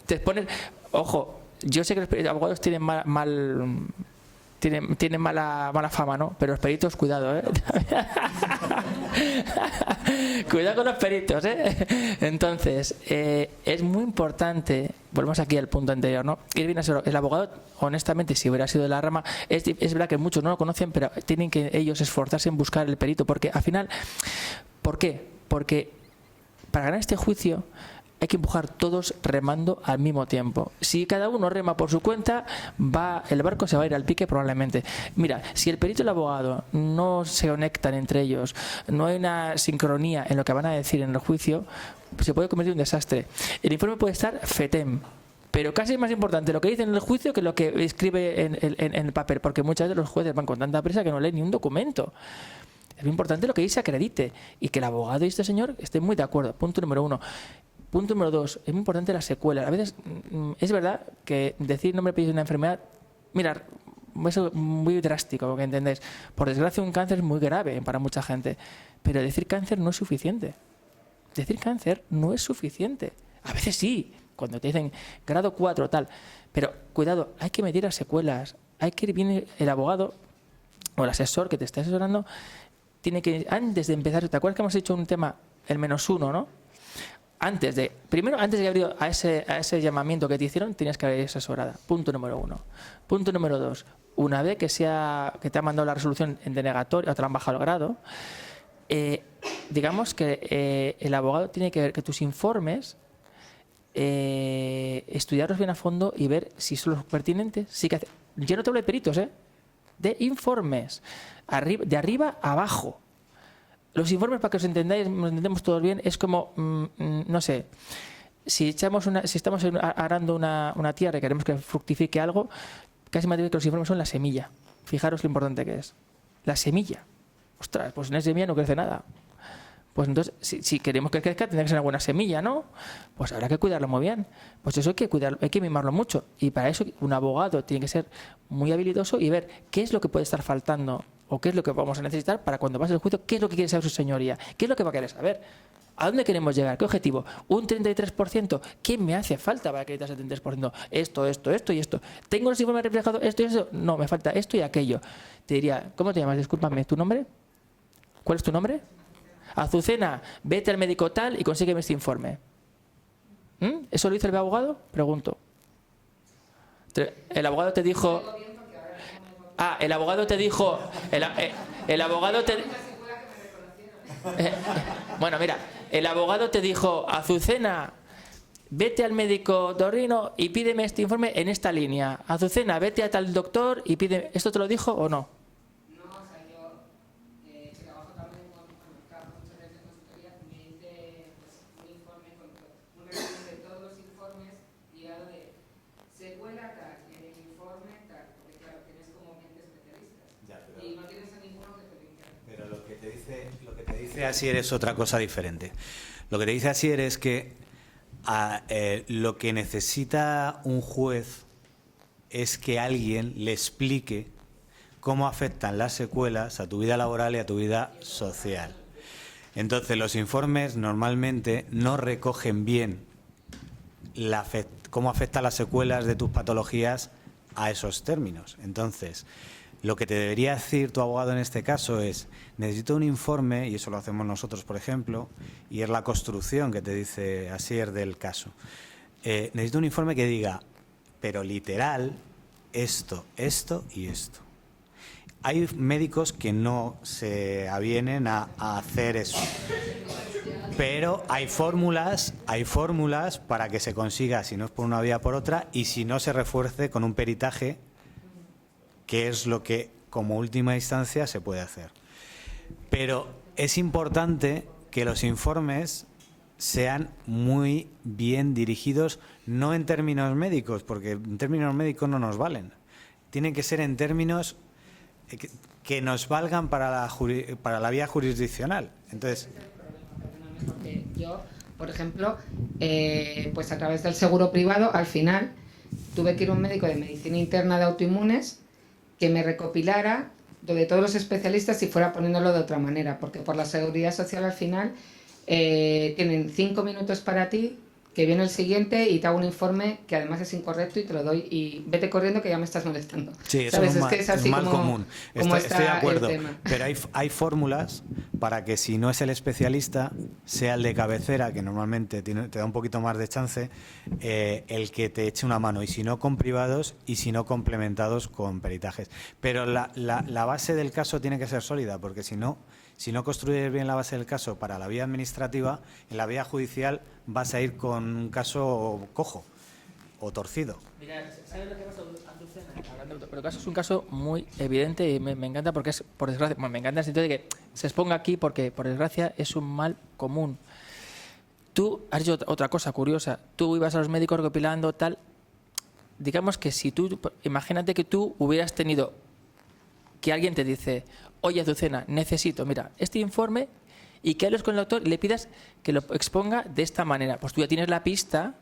S2: te expones, ojo, yo sé que los abogados tienen tienen mala fama, ¿no? Pero los peritos, cuidado, ¿eh? Cuidado con los peritos, ¿eh? Entonces, es muy importante, volvemos aquí al punto anterior, ¿no? Ir bien asesorado. El abogado, honestamente, si hubiera sido de la rama, es verdad que muchos no lo conocen, pero tienen que ellos esforzarse en buscar el perito, porque al final, ¿por qué? Porque para ganar este juicio hay que empujar todos remando al mismo tiempo. Si cada uno rema por su cuenta, el barco se va a ir al pique probablemente. Mira, si el perito y el abogado no se conectan entre ellos, no hay una sincronía en lo que van a decir en el juicio, pues se puede convertir en un desastre. El informe puede estar fetem, pero casi es más importante lo que dice en el juicio que lo que escribe en el papel, porque muchas veces los jueces van con tanta prisa que no leen ni un documento. Es muy importante lo que dice se acredite y que el abogado y este señor estén muy de acuerdo. Punto número 1. Punto número 2, es muy importante la secuela. A veces es verdad que decir nombre, apellido de una enfermedad, mira, es muy drástico, porque entendéis. Por desgracia, un cáncer es muy grave para mucha gente, pero decir cáncer no es suficiente. Decir cáncer no es suficiente. A veces sí, cuando te dicen grado 4, tal. Pero cuidado, hay que medir las secuelas. Hay que ir bien el abogado o el asesor que te está asesorando. Tiene que, antes de empezar, ¿te acuerdas que hemos hecho un tema, el -1, ¿no? Antes de abrir a ese llamamiento que te hicieron, tienes que haber asesorada. Punto número 1. Punto número 2. Una vez que te ha mandado la resolución en denegatoria o te la han bajado el grado, digamos que el abogado tiene que ver que tus informes, estudiarlos bien a fondo y ver si son los pertinentes. Ya no te hablo de peritos, de informes, de arriba a abajo. Los informes, para que os entendáis, nos entendemos todos bien, es como, no sé, si estamos arando una tierra y queremos que fructifique algo, casi me digo que los informes son la semilla. Fijaros lo importante que es. La semilla. Ostras, pues en esa semilla no crece nada. Pues entonces, si queremos que crezca, tendrá que ser una buena semilla, ¿no? Pues habrá que cuidarlo muy bien. Pues eso hay que cuidarlo, hay que mimarlo mucho. Y para eso un abogado tiene que ser muy habilidoso y ver qué es lo que puede estar faltando o qué es lo que vamos a necesitar para cuando pase el juicio, qué es lo que quiere saber su señoría, qué es lo que va a querer saber. ¿A dónde queremos llegar? ¿Qué objetivo? ¿Un 33%? ¿Qué me hace falta para acreditar ese 33%? Esto y esto. ¿Tengo los informes reflejados esto y eso? No, me falta esto y aquello. Te diría, ¿cómo te llamas? Discúlpame, ¿tu nombre? ¿Cuál es tu nombre? Azucena, vete al médico tal y consígueme este informe. ¿Eso lo hizo el abogado? Pregunto. El abogado te dijo... el abogado te dijo... El abogado te... bueno, mira, el abogado te dijo, Azucena, vete al médico torrino y pídeme este informe en esta línea. Azucena, vete a tal doctor y pídeme... ¿Esto te lo dijo o no?
S4: No, o sea, yo trabajo también muchas veces en consultoría, me hice un informe con un resumen de todos los informes guiado de secuela tal, en el informe tal, porque claro, tienes como 20 especialistas y no tienes a ninguno que te diga.
S3: Pero lo que te dice Asier es otra cosa diferente. Lo que te dice Asier es que lo que necesita un juez es que alguien le explique cómo afectan las secuelas a tu vida laboral y a tu vida social. Entonces, los informes normalmente no recogen bien cómo afectan las secuelas de tus patologías a esos términos. Entonces, lo que te debería decir tu abogado en este caso es: necesito un informe, y eso lo hacemos nosotros, por ejemplo, y es la construcción que te dice Asier del caso. Necesito un informe que diga, pero literal, esto, esto y esto. Hay médicos que no se avienen a hacer eso, pero hay fórmulas para que se consiga, si no es por una vía, por otra, y si no, se refuerce con un peritaje, que es lo que como última instancia se puede hacer. Pero es importante que los informes sean muy bien dirigidos, no en términos médicos, porque en términos médicos no nos valen. Tienen que ser en términos que nos valgan para la vía jurisdiccional. Entonces,
S4: porque yo, por ejemplo, pues a través del seguro privado, al final tuve que ir a un médico de medicina interna de autoinmunes que me recopilara lo de todos los especialistas y fuera poniéndolo de otra manera, porque por la seguridad social al final tienen 5 minutos para ti, que viene el siguiente y te hago un informe que además es incorrecto y te lo doy y vete corriendo que ya me estás molestando.
S3: sí, eso
S4: ¿sabes?
S3: es
S4: que es así
S3: mal
S4: como,
S3: común.
S4: como
S3: Estoy de
S4: está
S3: acuerdo,
S4: el tema.
S3: pero hay fórmulas para que, si no es el especialista, sea el de cabecera, que normalmente te da un poquito más de chance, el que te eche una mano, y si no, con privados, y si no, complementados con peritajes. Pero la base del caso tiene que ser sólida, porque si no construyes bien la base del caso para la vía administrativa, en la vía judicial vas a ir con un caso cojo o torcido.
S2: Mira, ¿sabes lo que pasa, Azucena? Pero el caso es un caso muy evidente y me encanta porque es, por desgracia, bueno, me encanta en el sentido de que se exponga aquí porque, por desgracia, es un mal común. Tú has hecho otra cosa curiosa. Tú ibas a los médicos recopilando tal. Digamos que si tú, imagínate que tú hubieras tenido que alguien te dice: oye, Azucena, necesito, mira, este informe, y que hables con el doctor y le pidas que lo exponga de esta manera. Pues tú ya tienes la pista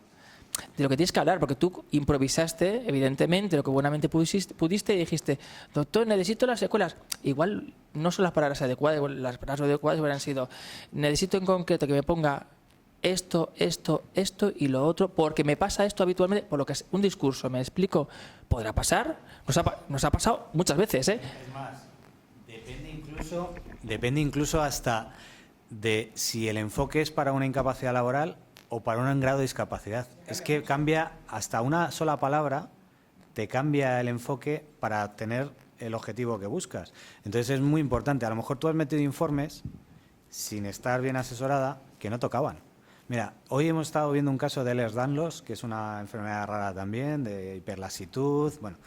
S2: de lo que tienes que hablar, porque tú improvisaste, evidentemente, lo que buenamente pudiste y dijiste: doctor, necesito las secuelas. Igual no son las palabras adecuadas, las palabras adecuadas hubieran sido: necesito en concreto que me ponga esto, esto, esto y lo otro, porque me pasa esto habitualmente, por lo que es un discurso, ¿me explico? ¿Podrá pasar? Nos ha pasado muchas veces, ¿eh?
S3: Es más, depende incluso hasta de si el enfoque es para una incapacidad laboral o para un grado de discapacidad. Es que cambia, hasta una sola palabra te cambia el enfoque para tener el objetivo que buscas. Entonces es muy importante. A lo mejor tú has metido informes sin estar bien asesorada que no tocaban. Mira, hoy hemos estado viendo un caso de Ehlers-Danlos, que es una enfermedad rara también, de hiperlasitud, bueno,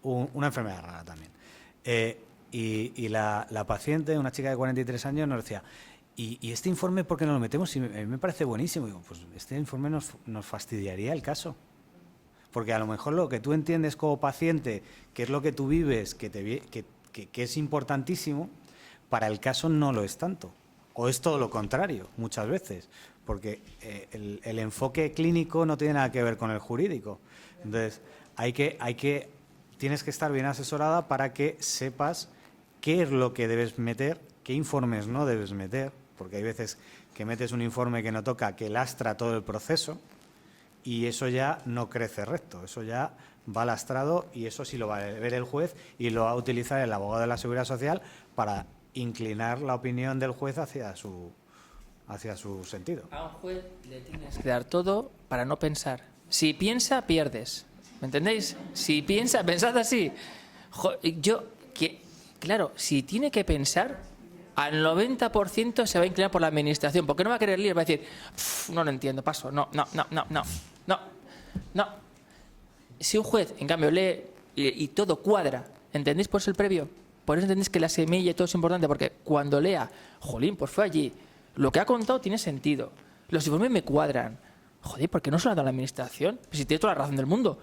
S3: una enfermedad rara también. Y la paciente, una chica de 43 años, nos decía: ¿y este informe por qué no lo metemos? Y me parece buenísimo. Y digo, pues este informe nos fastidiaría el caso. Porque a lo mejor lo que tú entiendes como paciente, que es lo que tú vives, que es importantísimo, para el caso no lo es tanto. O es todo lo contrario, muchas veces. Porque el enfoque clínico no tiene nada que ver con el jurídico. Entonces, tienes que estar bien asesorada para que sepas qué es lo que debes meter, qué informes no debes meter, porque hay veces que metes un informe que no toca, que lastra todo el proceso, y eso ya no crece recto, eso ya va lastrado, y eso sí lo va a ver el juez y lo va a utilizar el abogado de la Seguridad Social para inclinar la opinión del juez hacia su sentido.
S2: A un juez le tienes que dar todo para no pensar. Si piensa, pierdes. ¿Me entendéis? Si piensa, pensad así. Claro, si tiene que pensar, al 90% se va a inclinar por la administración, porque no va a querer leer, va a decir, no lo entiendo, paso, no. Si un juez, en cambio, lee y todo cuadra, ¿entendéis por eso el previo? Por eso entendéis que la semilla y todo es importante, porque cuando lea, jolín, pues fue allí, lo que ha contado tiene sentido, los informes me cuadran, joder, ¿por qué no se lo ha dado la administración? Pues si tiene toda la razón del mundo,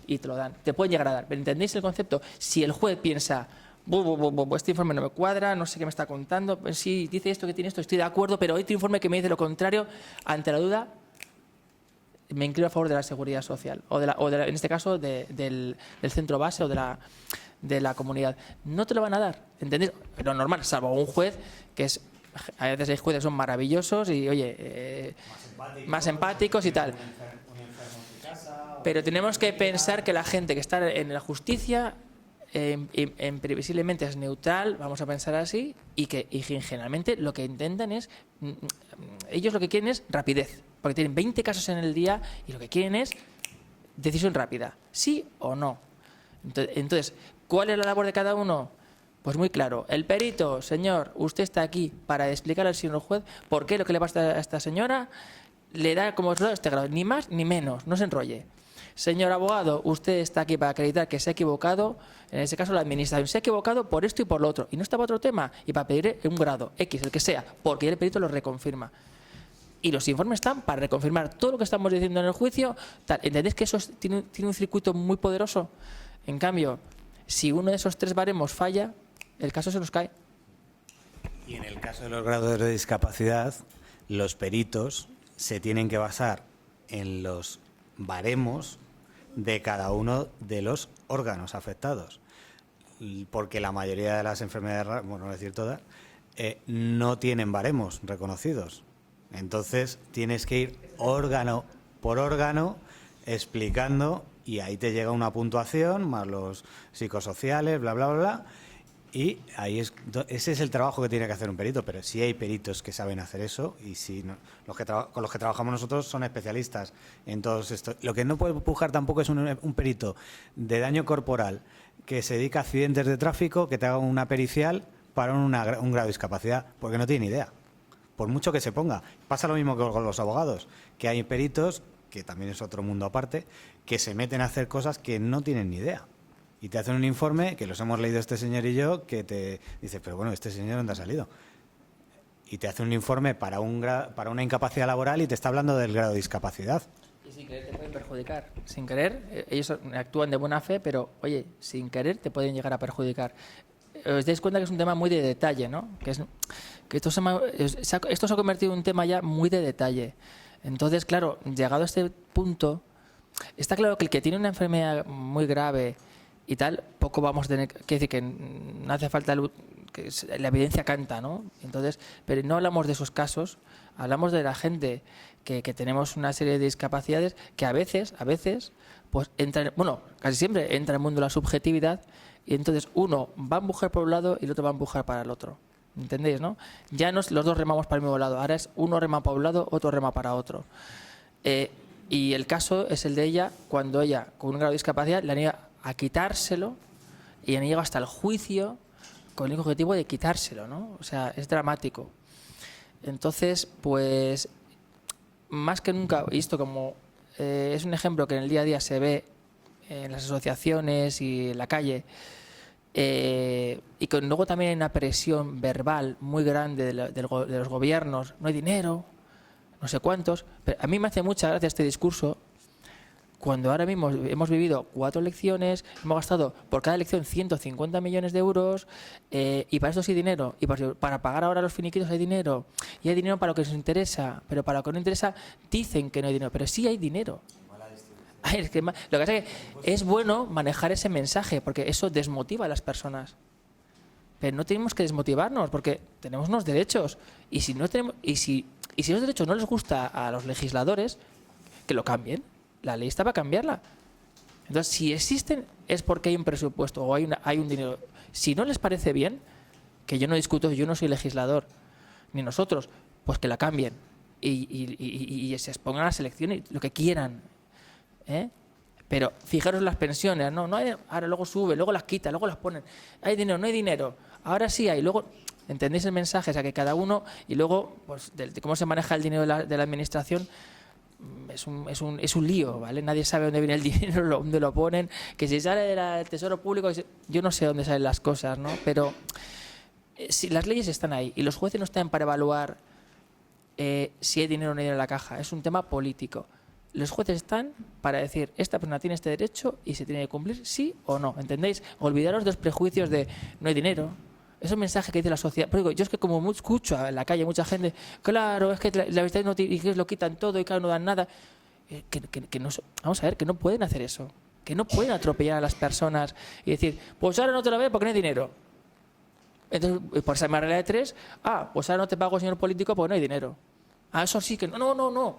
S2: y te lo dan, te pueden llegar a dar, pero ¿entendéis el concepto? Si el juez piensa, este informe no me cuadra, no sé qué me está contando, pues sí, dice esto, que tiene esto, estoy de acuerdo, pero este informe que me dice lo contrario, ante la duda, me inclino a favor de la seguridad social, o en este caso del centro base o de la comunidad. No te lo van a dar, ¿entendéis? Lo normal, salvo un juez que es, a veces hay jueces que son maravillosos y, oye, más empáticos y tal. Pero tenemos que pensar que la gente que está en la justicia previsiblemente es neutral, vamos a pensar así, y que generalmente lo que intentan es, ellos lo que quieren es rapidez, porque tienen 20 casos en el día y lo que quieren es decisión rápida, sí o no. Entonces, ¿cuál es la labor de cada uno? Pues muy claro, el perito, señor, usted está aquí para explicar al señor juez por qué lo que le pasa a esta señora le da como resultado este grado, ni más ni menos, no se enrolle. Señor abogado, usted está aquí para acreditar que se ha equivocado, en ese caso la administración se ha equivocado por esto y por lo otro, y no está para otro tema, y para pedir un grado X, el que sea, porque el perito lo reconfirma. Y los informes están para reconfirmar todo lo que estamos diciendo en el juicio. ¿Entendéis que eso tiene un circuito muy poderoso? En cambio, si uno de esos 3 baremos falla, el caso se nos cae.
S5: Y en el caso de los grados de discapacidad, los peritos se tienen que basar en los baremos de cada uno de los órganos afectados, porque la mayoría de las enfermedades, bueno, no decir todas, no tienen baremos reconocidos. Entonces tienes que ir órgano por órgano explicando, y ahí te llega una puntuación más los psicosociales, bla, bla, bla. Y ahí ese es el trabajo que tiene que hacer un perito, pero sí hay peritos que saben hacer eso, y sí, no, con los que trabajamos nosotros son especialistas en todo esto. Lo que no puede empujar tampoco es un perito de daño corporal que se dedica a accidentes de tráfico, que te haga una pericial para un grado de discapacidad, porque no tiene ni idea, por mucho que se ponga. Pasa lo mismo que con los abogados, que hay peritos, que también es otro mundo aparte, que se meten a hacer cosas que no tienen ni idea. Y te hacen un informe, que los hemos leído este señor y yo, que te dice, pero bueno, ¿este señor dónde ha salido? Y te hace un informe para una incapacidad laboral y te está hablando del grado de discapacidad.
S2: Y sin querer te pueden perjudicar. Sin querer, ellos actúan de buena fe, pero, oye, sin querer te pueden llegar a perjudicar. Os dais cuenta que es un tema muy de detalle, ¿no? Que esto se ha convertido en un tema ya muy de detalle. Entonces, claro, llegado a este punto, está claro que el que tiene una enfermedad muy grave y tal, poco vamos a tener que decir, que no hace falta, que la evidencia canta, ¿no? Entonces, pero no hablamos de esos casos, hablamos de la gente que tenemos una serie de discapacidades que a veces, pues casi siempre entra en el mundo de la subjetividad, y entonces uno va a empujar por un lado y el otro va a empujar para el otro. ¿Entendéis, no? Ya no es los dos remamos para el mismo lado, ahora es uno rema para un lado, otro rema para otro. Y el caso es el de ella, cuando ella, con un grado de discapacidad, le niega a quitárselo, y han llegado hasta el juicio con el único objetivo de quitárselo, ¿no? O sea, es dramático. Entonces, pues, más que nunca, y esto como es un ejemplo que en el día a día se ve en las asociaciones y en la calle, y que luego también hay una presión verbal muy grande de los gobiernos, no hay dinero, no sé cuántos, pero a mí me hace mucha gracia este discurso, cuando ahora mismo hemos vivido 4 elecciones, hemos gastado por cada elección 150 millones de euros, y para esto sí hay dinero, y para pagar ahora los finiquitos hay dinero, y hay dinero para lo que nos interesa, pero para lo que no interesa dicen que no hay dinero, pero sí hay dinero. Ay, lo que pasa es que es bueno manejar ese mensaje, porque eso desmotiva a las personas. Pero no tenemos que desmotivarnos, porque tenemos unos derechos, y si los derechos no les gusta a los legisladores, que lo cambien. La ley está para cambiarla. Entonces, si existen, es porque hay un presupuesto o hay un dinero. Si no les parece bien, que yo no discuto, yo no soy legislador, ni nosotros, pues que la cambien y se expongan a las elecciones, lo que quieran. Pero fijaros las pensiones, no hay, ahora luego sube, luego las quita, luego las ponen. Hay dinero, no hay dinero. Ahora sí hay, luego ¿Entendéis el mensaje? O sea, que cada uno, y luego, pues, de cómo se maneja el dinero de la administración, es un lío, ¿vale? Nadie sabe dónde viene el dinero, dónde lo ponen, que si sale del Tesoro Público, yo no sé dónde salen las cosas, ¿no? Pero si las leyes están ahí y los jueces no están para evaluar si hay dinero o no hay dinero en la caja, es un tema político. Los jueces están para decir, esta persona tiene este derecho y se tiene que cumplir sí o no, ¿entendéis? Olvidaros de los prejuicios de no hay dinero. Es un mensaje que dice la sociedad. Pero digo, yo es que como escucho en la calle mucha gente, claro, es que la verdad no y que lo quitan todo y claro, no dan nada. Que no, vamos a ver, que no pueden hacer eso. Que no pueden atropellar a las personas y decir, pues ahora no te lo veo porque no hay dinero. Entonces, por esa regla de 3, pues ahora no te pago, señor político, porque no hay dinero. Eso sí que no.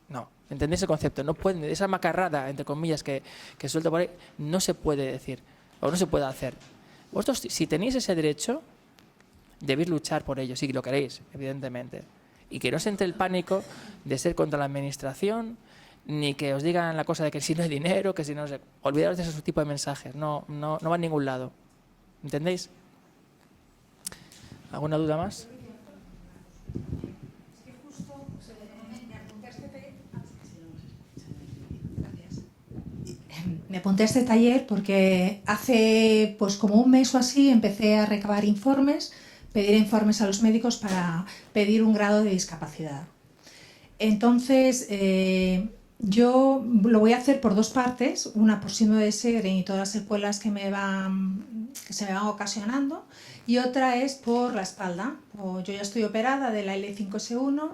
S2: No, ¿entendéis el concepto? No pueden, esa macarrada, entre comillas, que suelta por ahí, no se puede decir, o no se puede hacer. Vosotros, si tenéis ese derecho, debéis luchar por ello, si lo queréis, evidentemente. Y que no os entre el pánico de ser contra la administración, ni que os digan la cosa de que si no hay dinero, que si no sé. Olvidaros de ese tipo de mensajes, no va a ningún lado. ¿Entendéis? ¿Alguna duda más?
S6: Me apunté a este taller porque hace pues como un mes o así empecé a recabar informes, pedir informes a los médicos para pedir un grado de discapacidad. Entonces, yo lo voy a hacer por dos partes, una por síndrome de Sjögren y todas las secuelas que se me van ocasionando, y otra es por la espalda. Yo ya estoy operada de la L5S1,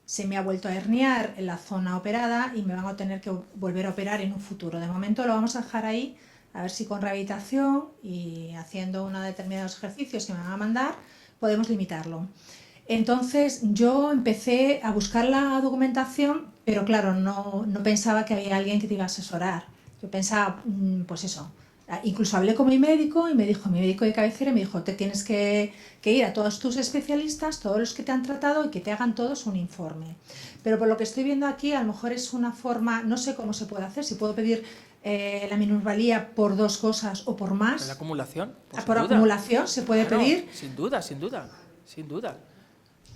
S6: se me ha vuelto a herniar en la zona operada y me van a tener que volver a operar en un futuro. De momento lo vamos a dejar ahí, a ver si con rehabilitación y haciendo unos determinados ejercicios que me van a mandar, podemos limitarlo. Entonces yo empecé a buscar la documentación, pero claro, no pensaba que había alguien que te iba a asesorar. Yo pensaba, pues eso. Incluso hablé con mi médico y me dijo, mi médico de cabecera me dijo, te tienes que ir a todos tus especialistas, todos los que te han tratado y que te hagan todos un informe. Pero por lo que estoy viendo aquí, a lo mejor es una forma, no sé cómo se puede hacer, si puedo pedir la minusvalía por dos cosas o por más.
S2: ¿Por la acumulación?
S6: Por acumulación se puede pedir.
S2: Sin duda.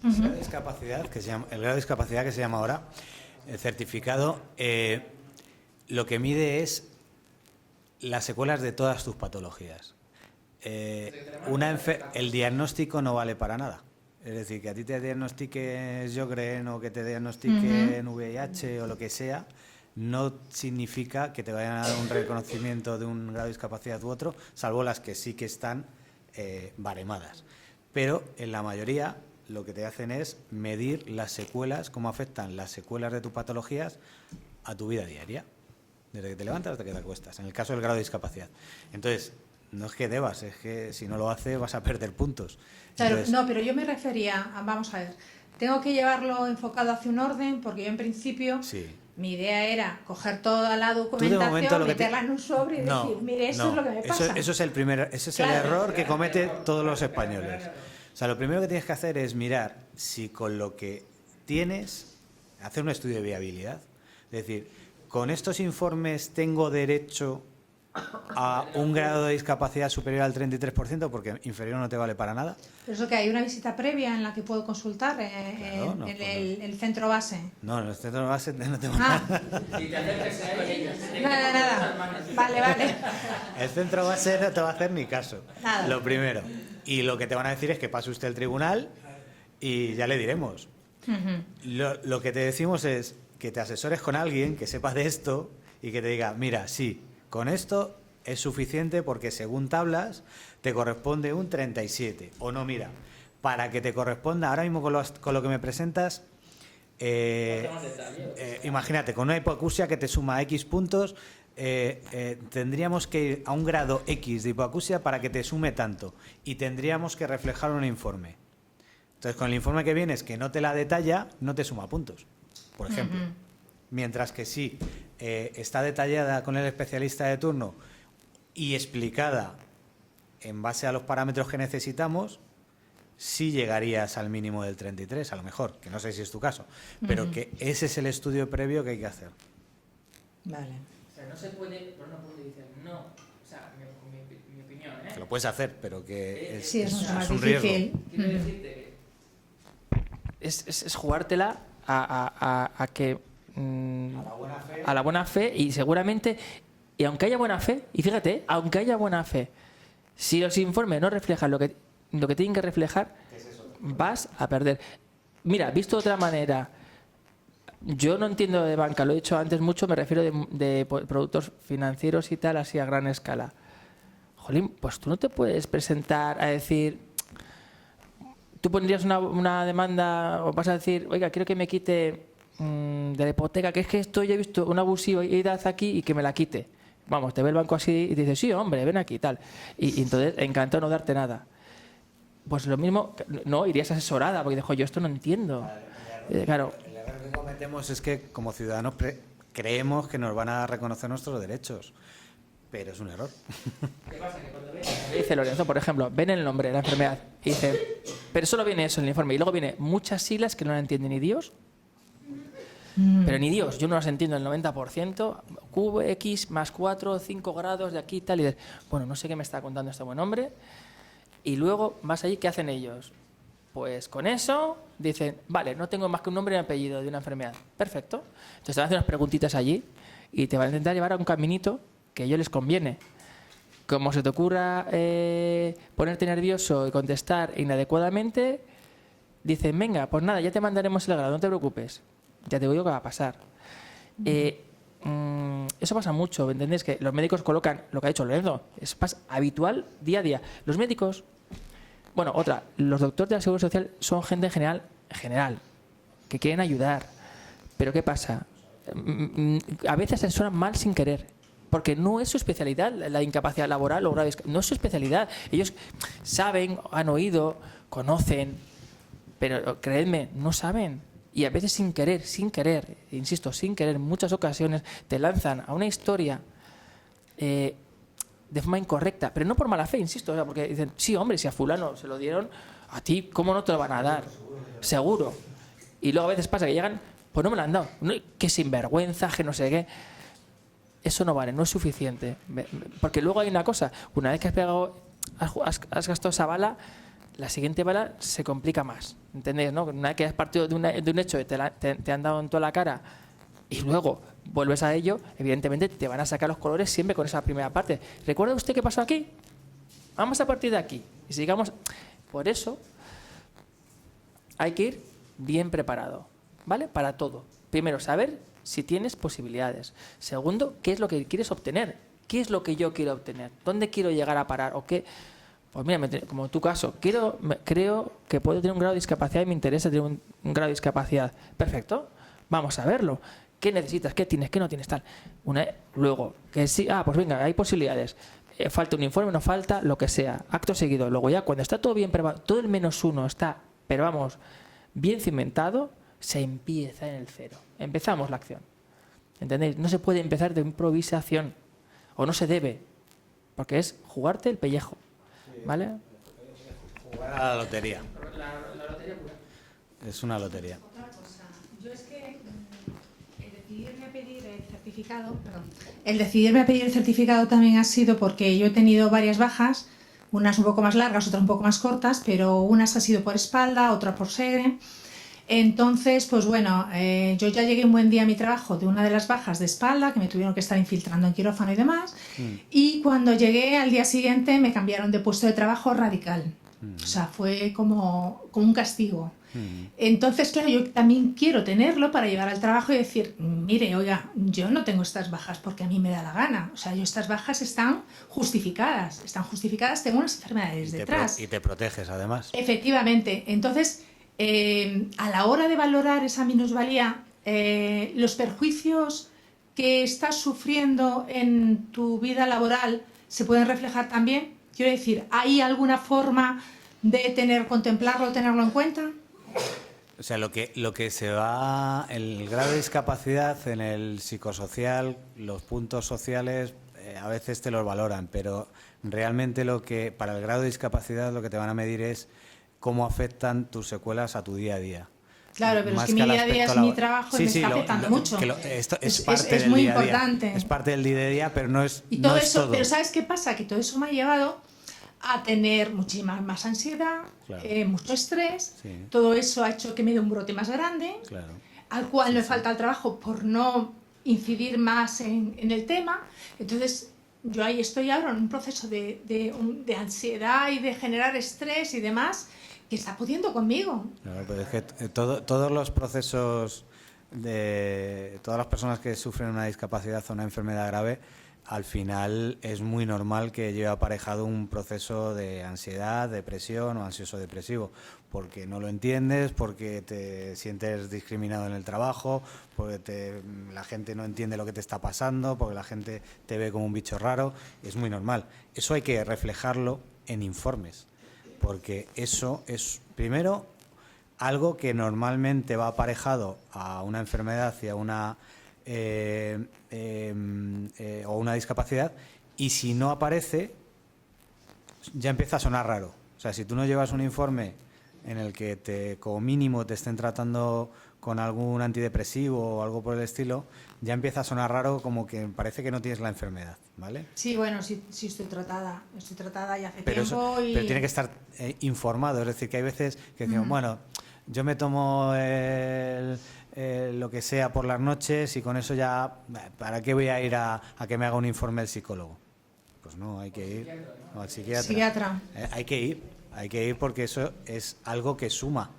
S5: El grado de discapacidad que se llama ahora, el certificado, lo que mide es las secuelas de todas tus patologías. El diagnóstico no vale para nada. Es decir, que a ti te diagnostiquen Sjögren o que te diagnostiquen VIH o lo que sea, no significa que te vayan a dar un reconocimiento de un grado de discapacidad u otro, salvo las que sí que están baremadas. Pero en la mayoría lo que te hacen es medir las secuelas, cómo afectan las secuelas de tus patologías a tu vida diaria, desde que te levantas hasta que te acuestas, en el caso del grado de discapacidad. Entonces, no es que debas, es que si no lo haces vas a perder puntos.
S6: Claro,
S5: Entonces,
S6: no, pero yo me refería vamos a ver, tengo que llevarlo enfocado hacia un orden, porque yo en principio
S5: sí.
S6: mi idea era coger toda la documentación, meterla en un sobre y decir, mire, esto es lo que me pasa.
S5: Eso es el error que cometen todos los españoles. O sea, lo primero que tienes que hacer es mirar si con lo que tienes, hacer un estudio de viabilidad. Es decir, con estos informes tengo derecho a un grado de discapacidad superior al 33%, porque inferior no te vale para nada.
S6: Pero eso que hay una visita previa en la que puedo consultar
S5: Claro,
S6: en el centro base.
S5: No, en el centro base no tengo
S6: nada. Nada. Vale.
S5: El centro base no te va a hacer ni caso.
S6: Nada.
S5: Lo primero. Y lo que te van a decir es que pase usted el tribunal y ya le diremos. Lo que te decimos es que te asesores con alguien que sepa de esto y que te diga, mira, sí, con esto es suficiente porque según tablas te corresponde un 37. O no, mira, para que te corresponda, ahora mismo con lo que me presentas, imagínate, con una hipoacusia que te suma X puntos, tendríamos que ir a un grado X de hipoacusia para que te sume tanto y tendríamos que reflejar un informe. Entonces, con el informe que vienes que no te la detalla, no te suma puntos, por ejemplo. Mientras que si está detallada con el especialista de turno y explicada en base a los parámetros que necesitamos, sí llegarías al mínimo del 33, a lo mejor, que no sé si es tu caso, pero que ese es el estudio previo que hay que hacer.
S6: Vale.
S2: O sea, no se puede, por una punto dice, no, o sea, mi opinión,
S5: puedes hacer, pero que
S6: Sí, es mucho más
S5: un riesgo.
S6: difícil.
S2: Es jugártela a que a la buena fe y seguramente, y aunque haya buena fe, y fíjate, aunque haya buena fe, si los informes no reflejan lo que tienen que reflejar, vas a perder. Mira, visto de otra manera, yo no entiendo de banca, lo he dicho antes mucho, me refiero de productos financieros y tal, así a gran escala. Jolín, pues tú no te puedes presentar a decir... Tú pondrías una demanda o vas a decir, oiga, quiero que me quite de la hipoteca, que es que esto ya he visto un abusivo y haz aquí y que me la quite. Vamos, te ve el banco así y te dice, sí, hombre, ven aquí y tal. Y entonces, encantado no darte nada. Pues lo mismo, no, irías asesorada, porque dijo, yo esto no entiendo. Claro.
S5: El error que cometemos es que como ciudadanos creemos que nos van a reconocer nuestros derechos. Pero es un error.
S2: ¿Qué pasa? Que cuando dice Lorenzo, por ejemplo, ven el nombre de la enfermedad y dice, pero solo viene eso en el informe y luego viene muchas siglas que no las entiende ni Dios. Pero ni Dios, yo no las entiendo el 90%, QX más 4, 5 grados de aquí y tal. Y dices, bueno, no sé qué me está contando este buen hombre. Y luego vas allí, ¿qué hacen ellos? Pues con eso dicen, vale, no tengo más que un nombre y un apellido de una enfermedad. Perfecto. Entonces te van a hacer unas preguntitas allí y te van a intentar llevar a un caminito que a ellos les conviene. Como se te ocurra ponerte nervioso y contestar inadecuadamente, dicen, venga, pues nada, ya te mandaremos el grado, no te preocupes. Ya te digo yo que va a pasar. Eso pasa mucho, ¿entendés? Que los médicos colocan lo que ha dicho Lorenzo, es habitual día a día. Los médicos, bueno, los doctores de la Seguridad Social son gente en general, que quieren ayudar. Pero ¿qué pasa? A veces se suenan mal sin querer. Porque no es su especialidad, la incapacidad laboral o grave, no es su especialidad. Ellos saben, han oído, conocen, pero creedme, no saben. Y a veces sin querer, insisto, sin querer, en muchas ocasiones te lanzan a una historia de forma incorrecta, pero no por mala fe, insisto, o sea, porque dicen, sí, hombre, si a fulano se lo dieron, a ti, ¿cómo no te lo van a dar? Seguro. Y luego a veces pasa que llegan, pues no me lo han dado, que sinvergüenza, que no sé qué. Eso no vale, no es suficiente. Porque luego hay una cosa, una vez que has gastado esa bala, la siguiente bala se complica más. ¿Entendéis? ¿No? Una vez que has partido de un hecho que te han dado en toda la cara y luego vuelves a ello, evidentemente te van a sacar los colores siempre con esa primera parte. ¿Recuerda usted qué pasó aquí? Vamos a partir de aquí. Y sigamos. Por eso hay que ir bien preparado, ¿vale? Para todo. Primero, saber si tienes posibilidades. Segundo, ¿qué es lo que quieres obtener? ¿Qué es lo que yo quiero obtener? ¿Dónde quiero llegar a parar? ¿O qué? Pues mira, como en tu caso, creo que puedo tener un grado de discapacidad y me interesa tener un grado de discapacidad. Perfecto, vamos a verlo. ¿Qué necesitas? ¿Qué tienes? ¿Qué no tienes? Tal. Luego, que sí, pues venga, hay posibilidades. Falta un informe, no falta, lo que sea. Acto seguido. Luego ya, cuando está todo bien preparado, todo el -1 está, pero vamos, bien cimentado, se empieza en el cero. Empezamos la acción. ¿Entendéis? No se puede empezar de improvisación. O no se debe. Porque es jugarte el pellejo. ¿Vale?
S5: Jugar a la lotería.
S2: La lotería pura.
S5: Es una lotería.
S6: Otra cosa, yo es que el decidirme a pedir el certificado también ha sido porque yo he tenido varias bajas, unas un poco más largas, otras un poco más cortas, pero unas ha sido por espalda, otra por segre. Entonces, pues bueno, yo ya llegué un buen día a mi trabajo de una de las bajas de espalda, que me tuvieron que estar infiltrando en quirófano y demás, y cuando llegué al día siguiente me cambiaron de puesto de trabajo radical. O sea, fue como un castigo. Entonces, claro, yo también quiero tenerlo para llegar al trabajo y decir, mire, oiga, yo no tengo estas bajas porque a mí me da la gana. O sea, estas bajas están justificadas, tengo unas enfermedades detrás.
S5: Y te proteges, además.
S6: Efectivamente. Entonces, a la hora de valorar esa minusvalía, los perjuicios que estás sufriendo en tu vida laboral se pueden reflejar también. Quiero decir, ¿hay alguna forma de contemplarlo, tenerlo en cuenta?
S5: O sea, lo que se va, el grado de discapacidad en el psicosocial, los puntos sociales, a veces te los valoran, pero realmente para el grado de discapacidad lo que te van a medir es cómo afectan tus secuelas a tu día a día.
S6: Claro, pero es que mi día a día es mi trabajo y me está afectando mucho.
S5: Esto es parte
S6: es
S5: del
S6: muy
S5: día a día.
S6: importante.
S5: Es parte del día a día, pero no es
S6: Y todo
S5: no es
S6: eso,
S5: todo.
S6: pero ¿sabes qué pasa? Que todo eso me ha llevado a tener muchísima más ansiedad,
S5: Claro.
S6: mucho estrés.
S5: Sí.
S6: Todo eso ha hecho que me dé un brote más grande,
S5: Claro.
S6: al cual me falta el trabajo por no incidir más en el tema. Entonces, yo ahí estoy ahora en un proceso de ansiedad y de generar estrés y demás, que está pudiendo conmigo.
S5: Claro, pero es que todos los procesos de todas las personas que sufren una discapacidad o una enfermedad grave, al final es muy normal que lleve aparejado un proceso de ansiedad, depresión o ansioso-depresivo, porque no lo entiendes, porque te sientes discriminado en el trabajo, porque la gente no entiende lo que te está pasando, porque la gente te ve como un bicho raro. Es muy normal. Eso hay que reflejarlo en informes, porque eso es, primero, algo que normalmente va aparejado a una enfermedad y a una o una discapacidad, y si no aparece ya empieza a sonar raro. O sea, si tú no llevas un informe en el que como mínimo te estén tratando con algún antidepresivo o algo por el estilo, ya empieza a sonar raro, como que parece que no tienes la enfermedad, ¿vale?
S6: Sí, bueno, sí estoy tratada ya hace
S5: Pero,
S6: tiempo.
S5: pero tiene que estar informado, es decir, que hay veces que decimos, bueno, yo me tomo lo que sea por las noches y con eso ya, ¿para qué voy a ir a que me haga un informe el psicólogo? Pues no, hay que ir al psiquiatra.
S6: Psiquiatra.
S5: Hay que ir porque eso es algo que suma.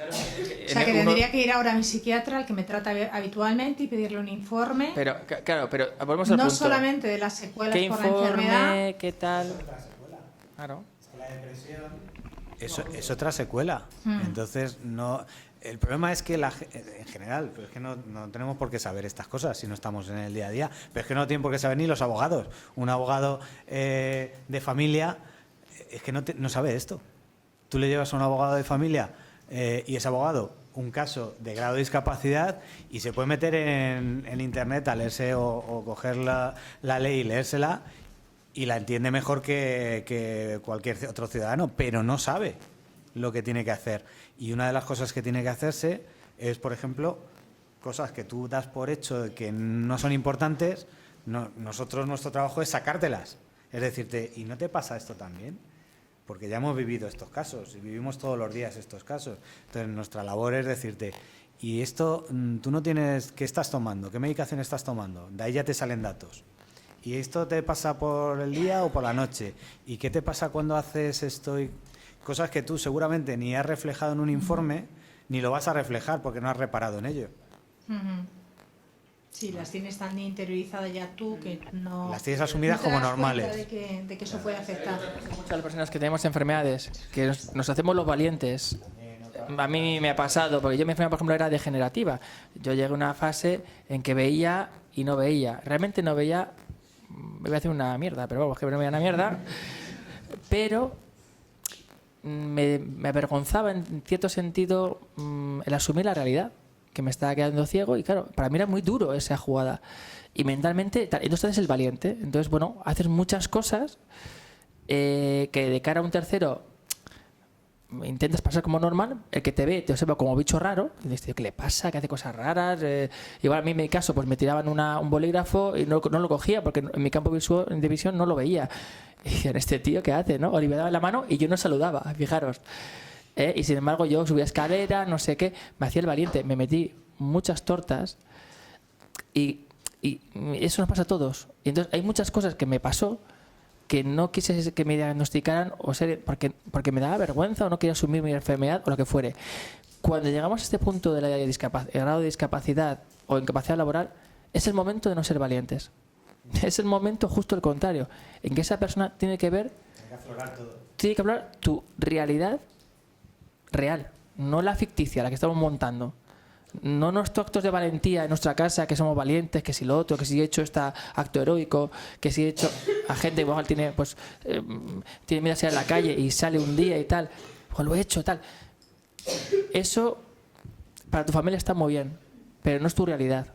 S6: O sea, que tendría que ir ahora a mi psiquiatra, al que me trata habitualmente, y pedirle un informe.
S2: Pero, claro, pero volvemos al
S6: no
S2: punto.
S6: solamente de las secuelas
S2: ¿Qué
S6: por la enfermedad.
S2: informe? ¿Qué tal? Claro.
S5: Eso es otra secuela. Entonces, no. El problema es que en general, pero es que no tenemos por qué saber estas cosas si no estamos en el día a día, pero es que no tienen por qué saber ni los abogados. Un abogado de familia es que no sabe esto. Tú le llevas a un abogado de familia y ese abogado un caso de grado de discapacidad y se puede meter en internet a leerse o coger la ley y leérsela y la entiende mejor que cualquier otro ciudadano, pero no sabe lo que tiene que hacer. Y una de las cosas que tiene que hacerse es, por ejemplo, cosas que tú das por hecho que no son importantes. Nosotros, nuestro trabajo es sacártelas. Es decirte, ¿y no te pasa esto también? Porque ya hemos vivido estos casos y vivimos todos los días estos casos. Entonces, nuestra labor es decirte, ¿y esto tú no tienes? ¿Qué estás tomando? ¿Qué medicación estás tomando? De ahí ya te salen datos. ¿Y esto te pasa por el día o por la noche? ¿Y qué te pasa cuando haces esto? Cosas que tú seguramente ni has reflejado en un informe, ni lo vas a reflejar porque no has reparado en ello.
S6: Sí, las tienes tan interiorizadas ya tú que no...
S5: Las tienes asumidas como normales.
S6: De que eso puede afectar.
S2: Muchas las personas que tenemos enfermedades, que nos hacemos los valientes. A mí me ha pasado, porque yo mi enfermedad, por ejemplo, era degenerativa. Yo llegué a una fase en que veía y no veía. Realmente no veía, me voy a hacer una mierda, pero vamos, que no veía una mierda. Pero me avergonzaba en cierto sentido el asumir la realidad, que me estaba quedando ciego, y claro, para mí era muy duro esa jugada. Y mentalmente, entonces eres el valiente. Entonces, bueno, haces muchas cosas que de cara a un tercero intentas pasar como normal, el que te ve te observa como bicho raro, y dices, ¿qué le pasa? Que hace cosas raras. Igual a mí en mi caso, pues me tiraban un bolígrafo y no lo cogía, porque en mi campo de visión no lo veía. Y decían, ¿este tío qué hace? ¿No? O le daban la mano y yo no saludaba, fijaros. Y sin embargo yo subía escalera, no sé qué, me hacía el valiente, me metí muchas tortas y eso nos pasa a todos. Y entonces hay muchas cosas que me pasó que no quise que me diagnosticaran porque me daba vergüenza o no quería asumir mi enfermedad o lo que fuere. Cuando llegamos a este punto de el grado de discapacidad o incapacidad laboral, es el momento de no ser valientes. Es el momento justo el contrario, en que esa persona tiene que ver, tiene que hablar tu realidad real, no la ficticia, la que estamos montando. No nuestros actos de valentía en nuestra casa, que somos valientes, que si lo otro, que si he hecho este acto heroico, que si he hecho a gente que igual tiene miedo a salir a la calle y sale un día y tal, pues lo he hecho tal. Eso para tu familia está muy bien, pero no es tu realidad.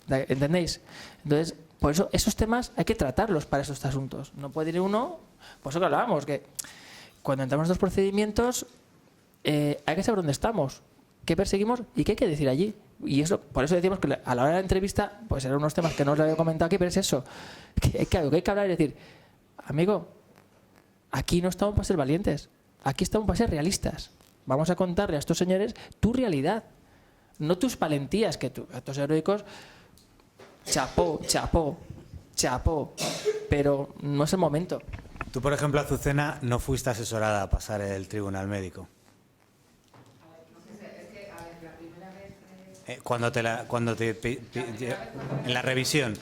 S2: ¿Entendéis? Entonces, por eso esos temas hay que tratarlos para esos asuntos. No puede ir uno, por eso que hablábamos, que cuando entramos en estos procedimientos hay que saber dónde estamos, qué perseguimos y qué hay que decir allí. Y eso, por eso decimos que a la hora de la entrevista, pues eran unos temas que no os había comentado aquí, pero es eso, que hay que hablar y decir, amigo, aquí no estamos para ser valientes, aquí estamos para ser realistas. Vamos a contarle a estos señores tu realidad, no tus valentías, que tú, actos heroicos, chapó, chapó, chapó, pero no es el momento.
S5: Tú, por ejemplo, Azucena, no fuiste asesorada a pasar el tribunal médico. En la revisión.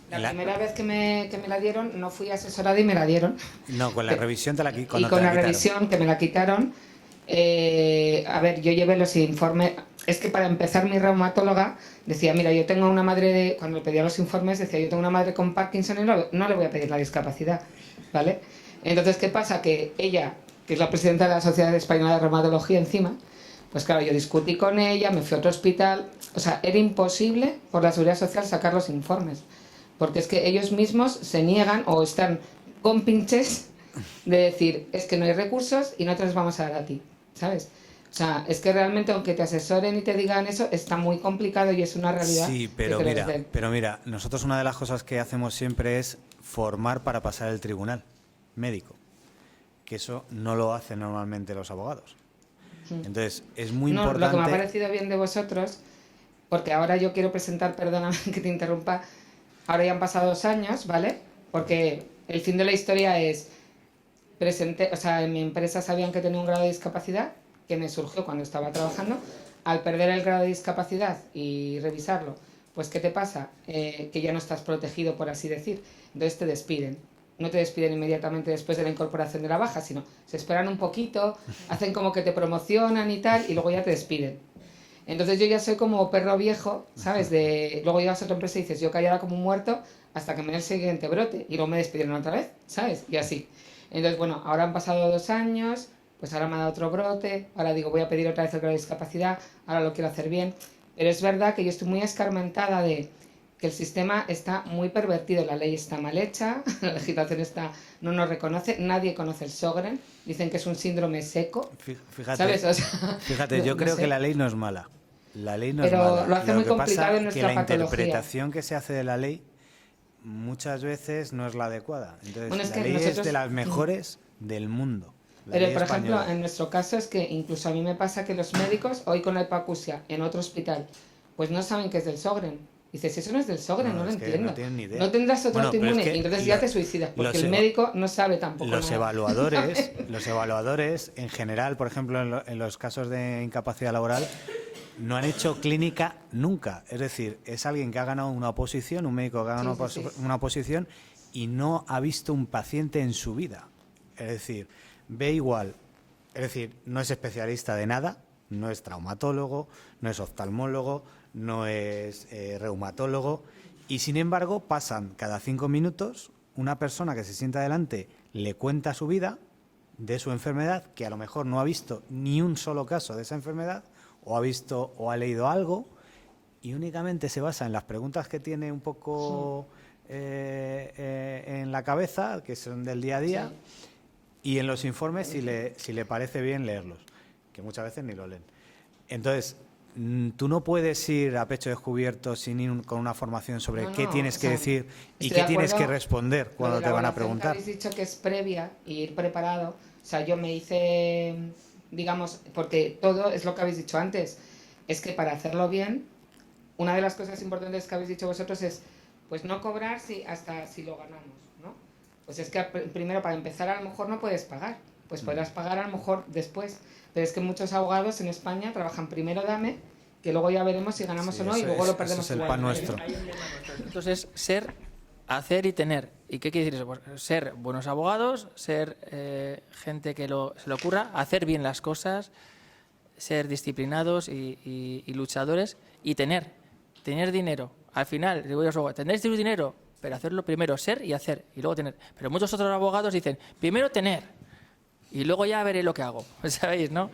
S4: La primera vez que me la dieron, no fui asesorada y me la dieron.
S5: No, con la revisión te la
S4: Y con la revisión que me la quitaron, a ver, yo llevé los informes. Es que para empezar, mi reumatóloga decía, mira, yo tengo una madre cuando le pedía los informes, decía, yo tengo una madre con Parkinson y no le voy a pedir la discapacidad, ¿vale? Entonces, ¿qué pasa? Que ella, que es la presidenta de la Sociedad Española de Reumatología encima, pues claro, yo discutí con ella, me fui a otro hospital, o sea, era imposible por la Seguridad Social sacar los informes, porque es que ellos mismos se niegan o están con pinches de decir, es que no hay recursos y no te los vamos a dar a ti, ¿sabes? O sea, es que realmente aunque te asesoren y te digan eso, está muy complicado y es una realidad.
S5: Sí, pero mira, nosotros una de las cosas que hacemos siempre es formar para pasar el tribunal médico, que eso no lo hacen normalmente los abogados. Entonces, es muy importante...
S4: Lo que me ha parecido bien de vosotros, porque ahora yo quiero presentar, perdóname que te interrumpa, ahora ya han pasado 2 años, ¿vale? Porque el fin de la historia es, o sea, en mi empresa sabían que tenía un grado de discapacidad, que me surgió cuando estaba trabajando. Al perder el grado de discapacidad y revisarlo, pues ¿qué te pasa? Que ya no estás protegido, por así decir. Entonces te despiden. No te despiden inmediatamente después de la incorporación de la baja, sino se esperan un poquito, hacen como que te promocionan y tal, y luego ya te despiden. Entonces yo ya soy como perro viejo, ¿sabes? Luego llegas a otra empresa y dices, yo callada como un muerto hasta que me dé el siguiente brote, y luego me despidieron otra vez, ¿sabes? Y así. Entonces, bueno, ahora han pasado 2 años, pues ahora me ha dado otro brote, ahora digo, voy a pedir otra vez el grado de discapacidad, ahora lo quiero hacer bien. Pero es verdad que yo estoy muy escarmentada de que el sistema está muy pervertido, la ley está mal hecha, la legislación no nos reconoce, nadie conoce el Sjögren, dicen que es un síndrome seco.
S5: Fíjate,
S4: ¿sabes? O sea,
S5: fíjate, yo creo que la ley no es mala. La ley no
S4: pero
S5: es mala.
S4: lo hace muy complicado en nuestra
S5: que la
S4: patología.
S5: interpretación que se hace de la ley muchas veces no es la adecuada. Entonces,
S4: bueno, es
S5: la
S4: que
S5: ley
S4: nosotros...
S5: es de las mejores del mundo.
S4: Pero, por ejemplo, en nuestro caso es que incluso a mí me pasa que los médicos, hoy con la hipacusia en otro hospital, pues no saben que es del Sjögren. Dices, eso no es del Sjögren, no lo entiendo.
S5: No tienen ni idea.
S4: No tendrás otro autoinmune,
S5: es que
S4: y entonces ya te suicidas, porque el médico no sabe tampoco
S5: los
S4: nada.
S5: evaluadores, en general, por ejemplo, en los casos de incapacidad laboral, no han hecho clínica nunca. Es decir, es alguien que ha ganado una oposición, un médico que ha ganado una oposición y no ha visto un paciente en su vida. Es decir, ve igual, es decir, no es especialista de nada, no es traumatólogo, no es oftalmólogo, no es reumatólogo, y sin embargo pasan cada 5 minutos una persona que se sienta delante, le cuenta su vida, de su enfermedad, que a lo mejor no ha visto ni un solo caso de esa enfermedad, o ha visto o ha leído algo, y únicamente se basa en las preguntas que tiene un poco en la cabeza, que son del día a día, y en los informes si le parece bien leerlos, que muchas veces ni lo leen. Entonces, tú no puedes ir a pecho descubierto sin ir con una formación sobre qué tienes que decir y qué tienes que responder cuando te van a preguntar.
S4: Habéis dicho que es previa y ir preparado. O sea, yo me hice, digamos, porque todo es lo que habéis dicho antes, es que para hacerlo bien, una de las cosas importantes que habéis dicho vosotros es, pues no cobrar hasta si lo ganamos, ¿no? Pues es que primero, para empezar, a lo mejor no puedes pagar, pues podrás pagar a lo mejor después. Pero es que muchos abogados en España trabajan primero dame, que luego ya veremos si ganamos o no, y luego lo perdemos.
S5: Eso es el pan nuestro.
S2: Entonces, ser, hacer y tener. ¿Y qué quiere decir eso? Pues ser buenos abogados, ser gente que se le ocurra, hacer bien las cosas, ser disciplinados y luchadores, y tener dinero. Al final, digo yo, tendréis dinero, pero hacerlo primero, ser y hacer, y luego tener. Pero muchos otros abogados dicen, primero tener, y luego ya veré lo que hago, ¿sabéis, no?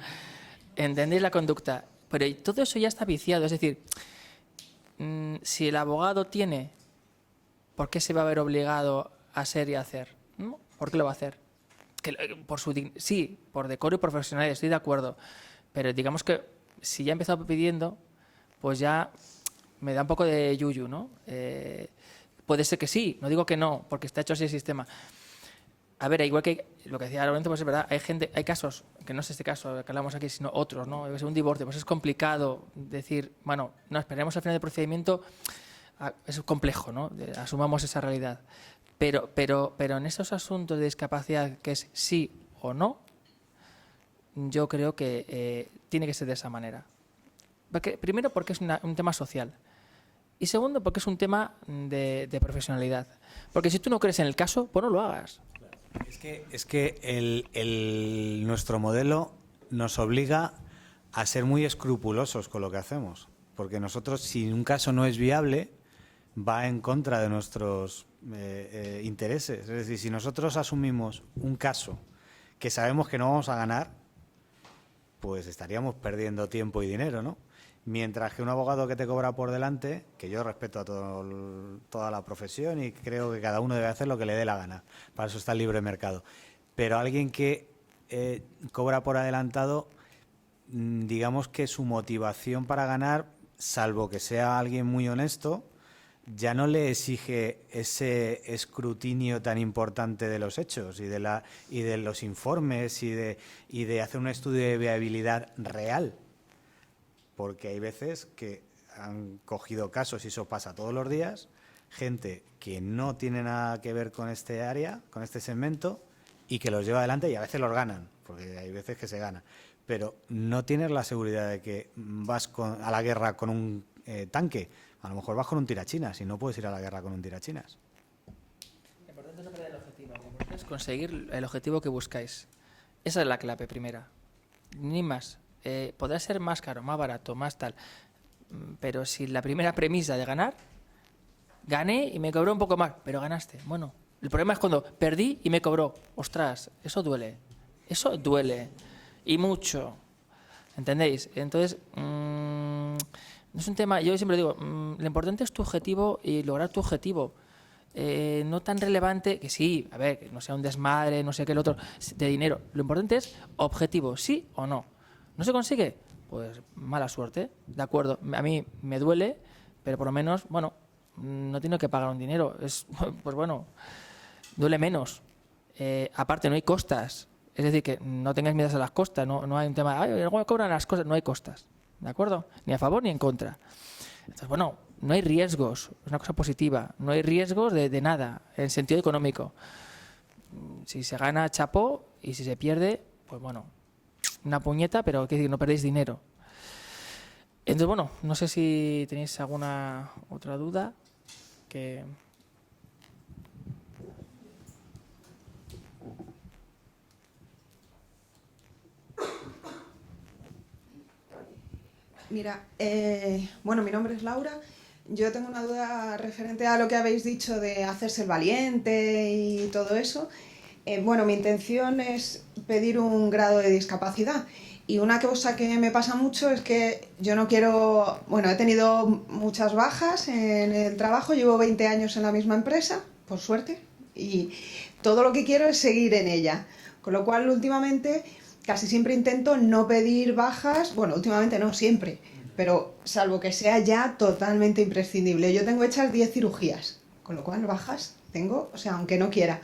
S2: ¿Entendéis la conducta? Pero todo eso ya está viciado. Es decir, si el abogado tiene, ¿por qué se va a ver obligado a ser y a hacer? ¿No? ¿Por qué lo va a hacer? Sí, por decoro y profesionalidad, estoy de acuerdo. Pero digamos que si ya he empezado pidiendo, pues ya me da un poco de yuyu, ¿no? Puede ser que sí, no digo que no, porque está hecho así el sistema. A ver, igual que lo que decía Lorenzo, pues es verdad, hay casos, que no es este caso que hablamos aquí, sino otros, ¿no? Un divorcio, pues es complicado decir, bueno, no, esperemos al final del procedimiento, es complejo, ¿no? Asumamos esa realidad. Pero en esos asuntos de discapacidad, que es sí o no, yo creo que tiene que ser de esa manera. Primero, porque es un tema social. Y segundo, porque es un tema de profesionalidad. Porque si tú no crees en el caso, pues no lo hagas.
S5: Es que nuestro modelo nos obliga a ser muy escrupulosos con lo que hacemos. Porque nosotros, si un caso no es viable, va en contra de nuestros intereses. Es decir, si nosotros asumimos un caso que sabemos que no vamos a ganar, pues estaríamos perdiendo tiempo y dinero, ¿no? Mientras que un abogado que te cobra por delante, que yo respeto a toda la profesión y creo que cada uno debe hacer lo que le dé la gana, para eso está el libre mercado, pero alguien que cobra por adelantado, digamos que su motivación para ganar, salvo que sea alguien muy honesto, ya no le exige ese escrutinio tan importante de los hechos y de los informes y de hacer un estudio de viabilidad real. Porque hay veces que han cogido casos, y eso pasa todos los días, gente que no tiene nada que ver con este área, con este segmento, y que los lleva adelante y a veces los ganan, porque hay veces que se gana. Pero no tienes la seguridad de que vas a la guerra con un tanque. A lo mejor vas con un tirachinas y no puedes ir a la guerra con un tirachinas.
S2: Lo importante es no perder el objetivo. Es conseguir el objetivo que buscáis. Esa es la clave primera. Ni más. Podrá ser más caro, más barato, más tal. Pero si la primera premisa de ganar, gané y me cobró un poco más, pero ganaste. Bueno, el problema es cuando perdí y me cobró. Ostras, eso duele. Eso duele. Y mucho. ¿Entendéis? Entonces, no es un tema, yo siempre digo, lo importante es tu objetivo y lograr tu objetivo. No tan relevante, que sí, a ver, que no sea un desmadre, no sé qué el otro, de dinero. Lo importante es objetivo, sí o no. ¿No se consigue? Pues mala suerte, de acuerdo. A mí me duele, pero por lo menos, bueno, no tengo que pagar un dinero. Pues bueno, duele menos. Aparte, no hay costas. Es decir, que no tengáis miedo a las costas. No hay un tema, ay, luego cobran las cosas. No hay costas, ¿de acuerdo? Ni a favor ni en contra. Entonces, bueno, no hay riesgos. Es una cosa positiva. No hay riesgos de nada, en sentido económico. Si se gana, chapó, y si se pierde, pues bueno, una puñeta, pero que no perdéis dinero. Entonces, bueno, no sé si tenéis alguna otra duda.
S7: Mira, bueno, mi nombre es Laura. Yo tengo una duda referente a lo que habéis dicho de hacerse el valiente y todo eso. Bueno, mi intención es pedir un grado de discapacidad. Y una cosa que me pasa mucho es que yo no quiero... Bueno, he tenido muchas bajas en el trabajo, llevo 20 años en la misma empresa, por suerte, y todo lo que quiero es seguir en ella. Con lo cual, últimamente, casi siempre intento no pedir bajas, bueno, últimamente no, siempre, pero salvo que sea ya totalmente imprescindible. Yo tengo hechas 10 cirugías, con lo cual bajas tengo, o sea, aunque no quiera.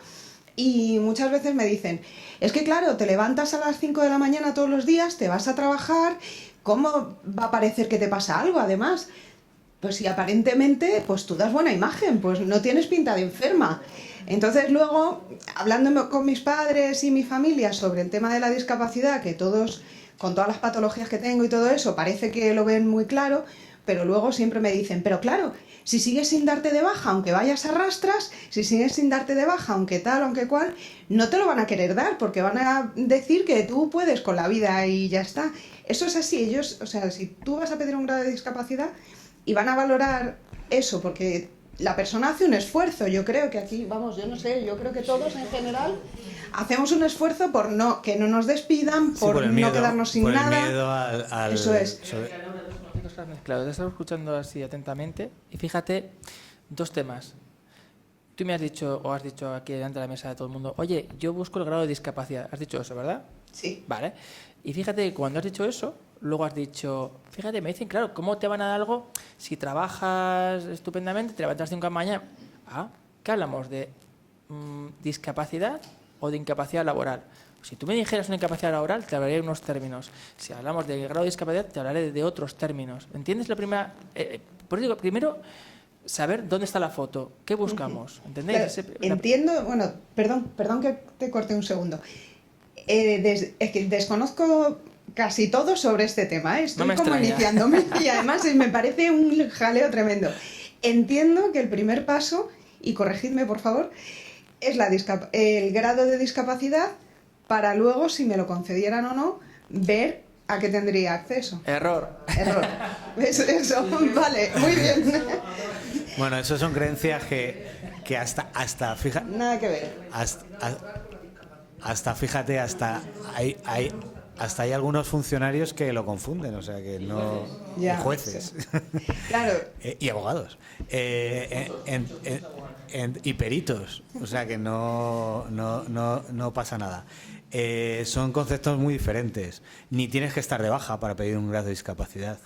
S7: Y muchas veces me dicen, es que claro, te levantas a las 5 de la mañana todos los días, te vas a trabajar, ¿cómo va a parecer que te pasa algo además? Pues si aparentemente pues tú das buena imagen, pues no tienes pinta de enferma. Entonces luego, hablando con mis padres y mi familia sobre el tema de la discapacidad, que todos, con todas las patologías que tengo y todo eso, parece que lo ven muy claro, pero luego siempre me dicen, pero claro, si sigues sin darte de baja, aunque vayas a rastras, si sigues sin darte de baja, aunque tal, aunque cual, no te lo van a querer dar, porque van a decir que tú puedes con la vida y ya está. Eso es así, ellos, o sea, si tú vas a pedir un grado de discapacidad y van a valorar eso, porque la persona hace un esfuerzo, yo creo que aquí, vamos, yo no sé, yo creo que todos en general hacemos un esfuerzo por que no nos despidan, por
S5: miedo,
S7: no quedarnos sin
S5: por
S7: nada.
S5: El miedo al
S7: eso es.
S2: Claro, te he estado escuchando así atentamente y fíjate, dos temas. Tú me has dicho, o has dicho aquí delante de la mesa de todo el mundo, oye, yo busco el grado de discapacidad. Has dicho eso, ¿verdad?
S7: Sí.
S2: Vale. Y fíjate que cuando has dicho eso, luego has dicho, fíjate, me dicen, claro, ¿cómo te van a dar algo si trabajas estupendamente, te levantas 5 de la mañana? ¿Qué hablamos? ¿De discapacidad o de incapacidad laboral. Si tú me dijeras una incapacidad laboral, te hablaré de unos términos. Si hablamos de grado de discapacidad, te hablaré de otros términos. ¿Entiendes la primera? Por eso digo, primero, saber dónde está la foto, qué buscamos. ¿Entendéis?
S7: Claro, entiendo, bueno, perdón que te corte un segundo. Es que desconozco casi todo sobre este tema, ¿eh? Estoy
S2: No me
S7: como
S2: extraña.
S7: iniciándome y además me parece un jaleo tremendo. Entiendo que el primer paso, y corregidme por favor, es el grado de discapacidad para luego, si me lo concedieran o no, ver a qué tendría acceso.
S2: Error.
S7: Error. Eso, vale, muy bien.
S5: Bueno, eso son creencias que hasta fíjate,
S7: Nada que ver.
S5: hasta fíjate, hasta hay algunos funcionarios que lo confunden, o sea que no,
S7: Ya,
S5: y jueces
S7: Claro.
S5: y abogados y peritos, o sea que no pasa nada. Son conceptos muy diferentes. Ni tienes que estar de baja para pedir un grado de discapacidad.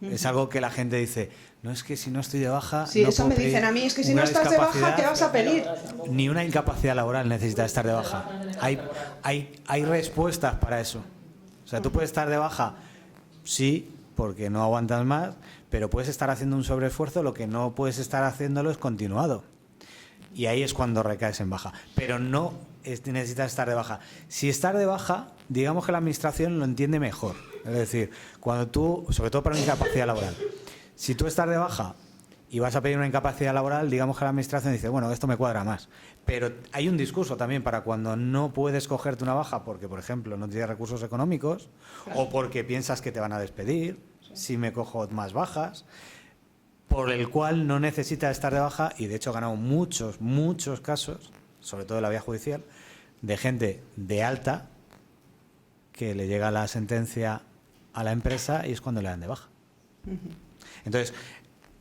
S5: Es algo que la gente dice, no, es que si no estoy de baja...
S7: Sí,
S5: no
S7: eso
S5: puedo
S7: me dicen
S5: pedir
S7: a mí, es que si
S5: un
S7: no
S5: grado de
S7: estás de baja,
S5: discapacidad.
S7: ¿qué vas a pedir?
S5: Ni una incapacidad laboral necesita estar de baja. Hay respuestas para eso. O sea, tú puedes estar de baja, sí, porque no aguantas más, pero puedes estar haciendo un sobreesfuerzo, lo que no puedes estar haciéndolo es continuado. Y ahí es cuando recaes en baja. Pero no necesitas estar de baja. Si estar de baja, digamos que la administración lo entiende mejor. Es decir, cuando tú, sobre todo para una incapacidad laboral, si tú estás de baja y vas a pedir una incapacidad laboral, digamos que la administración dice, bueno, esto me cuadra más. Pero hay un discurso también para cuando no puedes cogerte una baja porque, por ejemplo, no tienes recursos económicos o porque piensas que te van a despedir, si me cojo más bajas, por el cual no necesitas estar de baja, y de hecho he ganado muchos casos, sobre todo en la vía judicial, de gente de alta que le llega la sentencia a la empresa y es cuando le dan de baja. Entonces,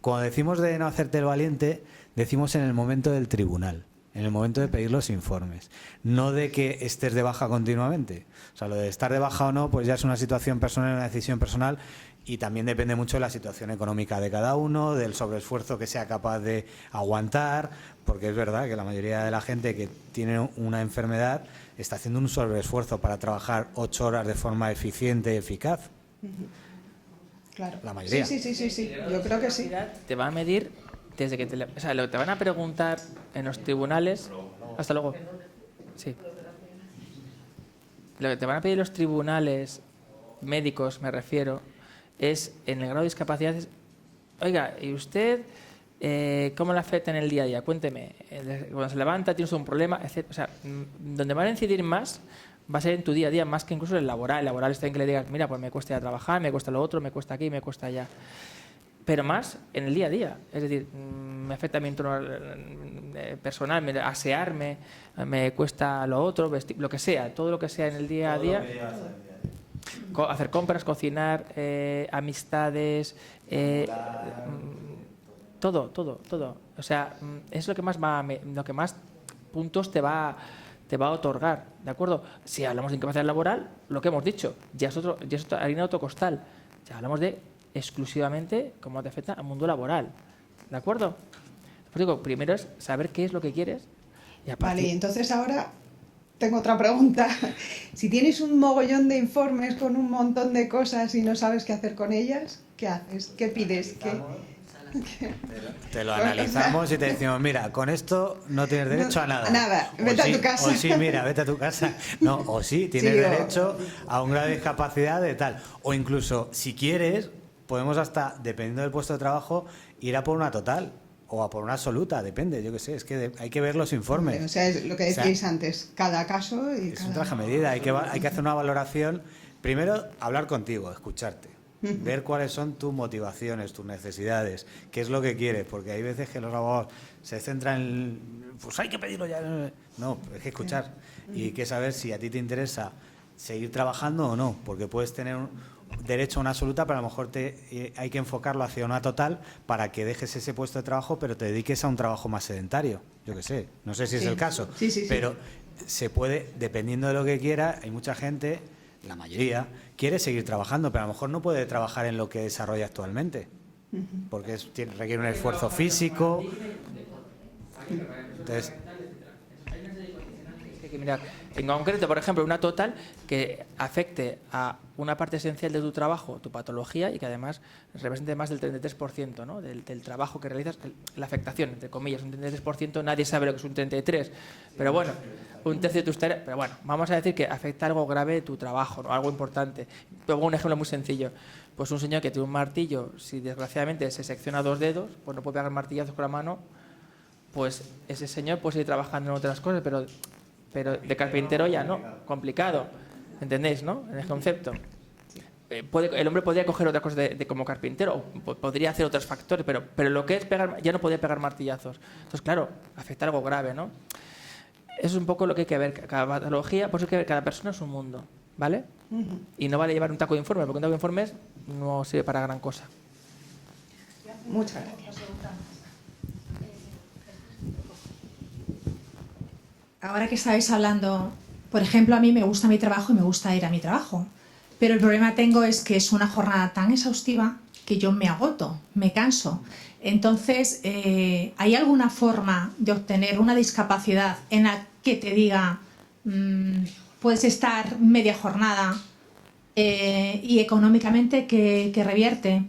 S5: cuando decimos de no hacerte el valiente, decimos en el momento del tribunal, en el momento de pedir los informes, no de que estés de baja continuamente. O sea, lo de estar de baja o no, pues ya es una situación personal, una decisión personal, y también depende mucho de la situación económica de cada uno, del sobreesfuerzo que sea capaz de aguantar, porque es verdad que la mayoría de la gente que tiene una enfermedad está haciendo un sobreesfuerzo para trabajar 8 horas de forma eficiente y eficaz.
S7: Claro.
S5: La mayoría.
S7: Sí. Yo creo que sí.
S2: Te va a medir desde que o sea, lo que te van a preguntar en los tribunales. Hasta luego. Sí. Lo que te van a pedir los tribunales médicos, me refiero, es en el grado de discapacidad. Oiga, ¿y usted cómo le afecta en el día a día? Cuénteme. Cuando se levanta, tienes un problema, etc. O sea, donde van a incidir más va a ser en tu día a día, más que incluso en el laboral. El laboral está en que le digas, mira, pues me cuesta ir a trabajar, me cuesta lo otro, me cuesta aquí, me cuesta allá. Pero más en el día a día. Es decir, me afecta mi entorno personal, asearme, me cuesta lo otro, vestir, lo que sea, todo lo que sea en el día a día. Hacer compras, cocinar, amistades, todo. O sea, es lo que más puntos te va a otorgar, ¿de acuerdo? Si hablamos de incapacidad laboral, lo que hemos dicho, ya es harina de otro costal. Ya hablamos de exclusivamente cómo te afecta al mundo laboral, ¿de acuerdo? Pues digo, primero es saber qué es lo que quieres. Y
S7: Vale, y entonces ahora tengo otra pregunta. Si tienes un mogollón de informes con un montón de cosas y no sabes qué hacer con ellas, ¿qué haces? ¿Qué pides?
S5: Te lo analizamos y te decimos, mira, con esto no tienes derecho a nada.
S7: A nada, vete a tu casa.
S5: O sí, mira, vete a tu casa. No, o sí, tienes derecho a un grado de discapacidad de tal. O incluso, si quieres, podemos hasta, dependiendo del puesto de trabajo, ir a por una total o a por una absoluta, depende, yo qué sé, es que hay que ver los informes.
S7: O sea, es lo que decíais antes, cada caso y
S5: es un traje a medida, hay que hacer una valoración. Primero, hablar contigo, escucharte. Ver cuáles son tus motivaciones, tus necesidades, qué es lo que quieres, porque hay veces que los abogados se centran en, pues hay que pedirlo ya. No, hay que escuchar y hay que saber si a ti te interesa seguir trabajando o no, porque puedes tener derecho a una absoluta, pero a lo mejor hay que enfocarlo hacia una total para que dejes ese puesto de trabajo, pero te dediques a un trabajo más sedentario. Yo qué sé, no sé si es el caso, pero se puede, dependiendo de lo que quiera, hay mucha gente, la mayoría, quiere seguir trabajando, pero a lo mejor no puede trabajar en lo que desarrolla actualmente, porque requiere un esfuerzo físico. Entonces,
S2: que mirar. En concreto, por ejemplo, una total que afecte a una parte esencial de tu trabajo, tu patología, y que además represente más del 33%, ¿no? del trabajo que realizas, la afectación, entre comillas, un 33%, nadie sabe lo que es un 33%, pero bueno, un tercio de tus tareas, pero bueno, vamos a decir que afecta algo grave de tu trabajo, ¿no? Algo importante. Pongo un ejemplo muy sencillo. Pues un señor que tiene un martillo, si desgraciadamente se secciona 2 dedos, pues no puede pegar martillazos con la mano, pues ese señor puede seguir trabajando en otras cosas, pero de carpintero ya no, complicado, ¿entendéis, no? En el concepto. El hombre podría coger otras cosas de como carpintero, o podría hacer otros factores, pero lo que es pegar, ya no podría pegar martillazos. Entonces, claro, afecta algo grave, ¿no? Eso es un poco lo que hay que ver, cada patología, por eso hay que ver, cada persona es un mundo, ¿vale? Y no vale llevar un taco de informes, porque un taco de informes no sirve para gran cosa.
S7: Muchas gracias.
S6: Ahora que estáis hablando, por ejemplo, a mí me gusta mi trabajo y me gusta ir a mi trabajo, pero el problema tengo es que es una jornada tan exhaustiva que yo me agoto, me canso. Entonces, ¿hay alguna forma de obtener una discapacidad en la que te diga puedes estar media jornada y económicamente que revierte?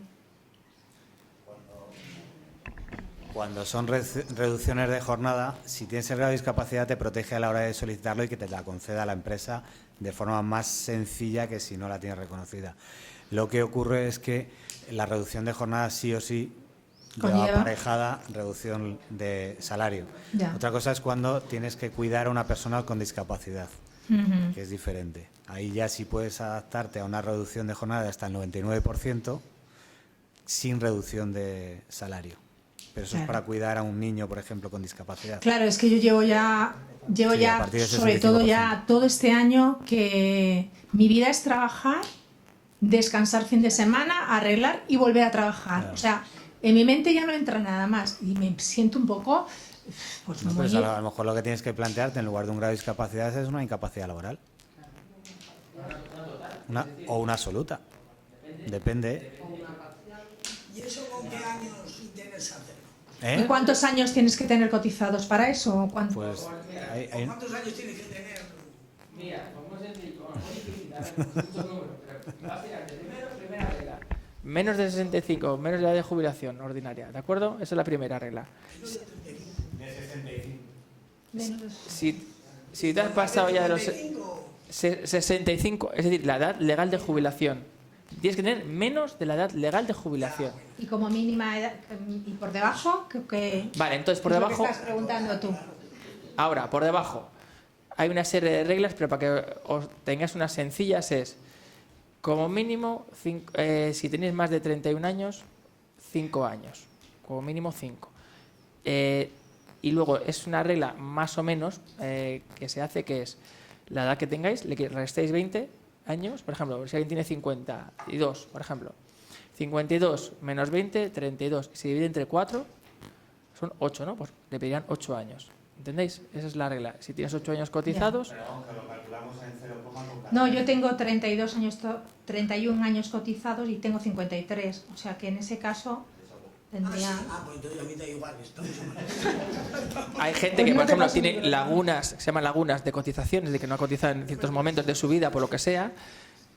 S5: Cuando son reducciones de jornada, si tienes el grado de discapacidad te protege a la hora de solicitarlo y que te la conceda la empresa de forma más sencilla que si no la tienes reconocida. Lo que ocurre es que la reducción de jornada sí o sí lleva aparejada reducción de salario.
S6: Ya.
S5: Otra cosa es cuando tienes que cuidar a una persona con discapacidad, que es diferente. Ahí ya sí puedes adaptarte a una reducción de jornada de hasta el 99% sin reducción de salario. Pero eso es para cuidar a un niño, por ejemplo, con discapacidad.
S6: Claro, es que yo llevo ya sobre todo ya todo este año que mi vida es trabajar, descansar fin de semana, arreglar y volver a trabajar. Claro. O sea, en mi mente ya no entra nada más y me siento un poco... Pues
S5: no, pues a lo mejor lo que tienes que plantearte en lugar de un grado de discapacidad es una incapacidad laboral. O una absoluta. Depende.
S8: ¿Y eso con qué años tienes que hacerlo?
S6: ¿Y cuántos años tienes que tener cotizados para eso?
S5: Pues
S8: ¿Cuántos años tienes que tener?
S2: Mira, como es sencillo, muchos números, pero básicamente, primera regla. Menos de 65, menos de la edad de jubilación ordinaria, ¿de acuerdo? Esa es la primera regla. De 65. Si te has pasado ya de los 65, es decir, la edad legal de jubilación, tienes que tener menos de la edad legal de jubilación.
S6: ¿Y como mínima edad? ¿Y por debajo?
S2: Vale, entonces por debajo...
S6: ¿Qué estás preguntando tú?
S2: Ahora, por debajo, hay una serie de reglas, pero para que os tengáis unas sencillas es, como mínimo, si tenéis más de 31 años, 5 años. Como mínimo 5. Y luego es una regla más o menos que se hace, que es la edad que tengáis, le restéis 20 años, por ejemplo, si alguien tiene 52, por ejemplo, 52 menos 20, 32. Si divide entre 4, son 8, ¿no? Pues le pedirían 8 años. ¿Entendéis? Esa es la regla. Si tienes 8 años cotizados...
S5: Pero vamos, que lo calculamos en 0,1.
S6: No, yo tengo 31 años cotizados y tengo 53. O sea que en ese caso tendría...
S8: pues entonces a mí da igual.
S2: Hay gente que, por ejemplo, tiene lagunas, se llaman lagunas de cotizaciones, de que no ha cotizado en ciertos momentos de su vida, por lo que sea.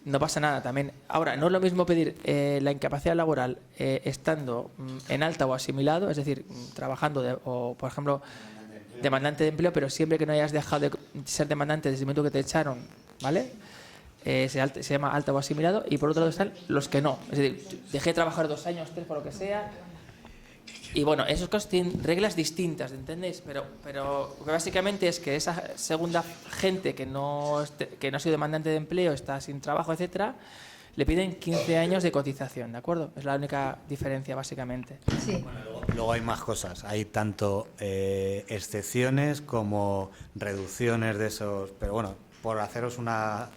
S2: No pasa nada también. Ahora, no es lo mismo pedir la incapacidad laboral estando en alta o asimilado, es decir, trabajando o, por ejemplo, demandante de empleo, pero siempre que no hayas dejado de ser demandante desde el momento que te echaron, ¿vale? Se llama alta o asimilado. Y por otro lado están los que no. Es decir, dejé de trabajar 2 años, 3, por lo que sea. Y bueno, esos casos tienen reglas distintas, ¿entendéis? Pero básicamente es que esa segunda gente que no ha sido demandante de empleo, está sin trabajo, etcétera, le piden 15 años de cotización, ¿de acuerdo? Es la única diferencia, básicamente.
S6: Sí.
S5: Bueno, luego hay más cosas. Hay tanto excepciones como reducciones de esos... Pero bueno, por haceros una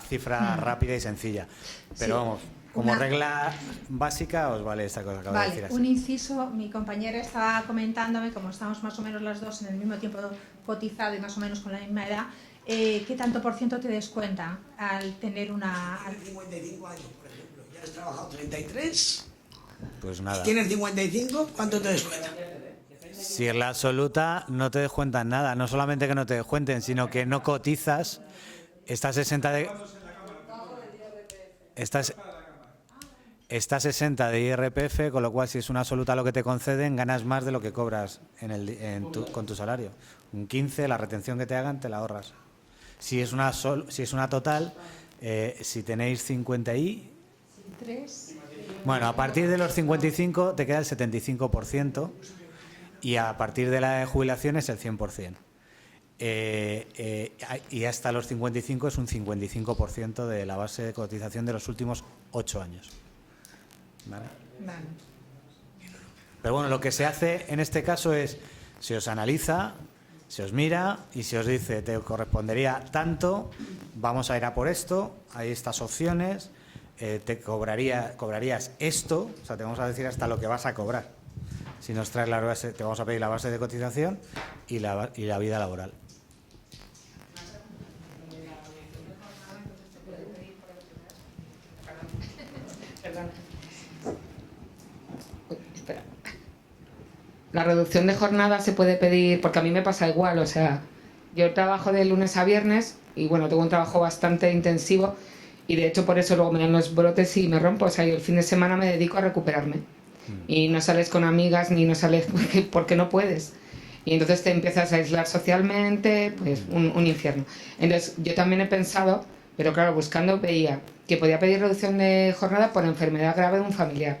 S5: cifra rápida y sencilla. Pero vamos... Como regla básica os vale esta cosa que acabo de decir así.
S6: Un inciso, mi compañera estaba comentándome, como estamos más o menos las dos en el mismo tiempo cotizado y más o menos con la misma edad, ¿qué tanto por ciento te descuenta al tener una...
S8: 55 años, por ejemplo, ya has trabajado 33,
S5: pues nada.
S8: tienes 55, ¿cuánto te descuenta?
S5: Si es la absoluta, no te descuentan nada. No solamente que no te descuenten, sino que no cotizas. Estás exenta de... Estás exenta de IRPF, con lo cual si es una absoluta lo que te conceden, ganas más de lo que cobras con tu salario. Un 15, la retención que te hagan, te la ahorras. Si es una total, si tenéis 50 y... Bueno, a partir de los 55 te queda el 75% y a partir de la jubilación es el 100%. Y hasta los 55 es un 55% de la base de cotización de los últimos 8 años. ¿Vale?
S6: Vale.
S5: Pero bueno, lo que se hace en este caso es, se os analiza, se os mira y se os dice, te correspondería tanto, vamos a ir a por esto, hay estas opciones, te cobrarías esto, o sea, te vamos a decir hasta lo que vas a cobrar. Si nos traes la base, te vamos a pedir la base de cotización y la vida laboral.
S4: La reducción de jornada se puede pedir, porque a mí me pasa igual, o sea, yo trabajo de lunes a viernes y bueno, tengo un trabajo bastante intensivo y de hecho por eso luego me dan los brotes y me rompo, o sea, yo el fin de semana me dedico a recuperarme y no sales con amigas ni no sales porque no puedes y entonces te empiezas a aislar socialmente, pues un infierno. Entonces yo también he pensado, pero claro, buscando veía que podía pedir reducción de jornada por enfermedad grave de un familiar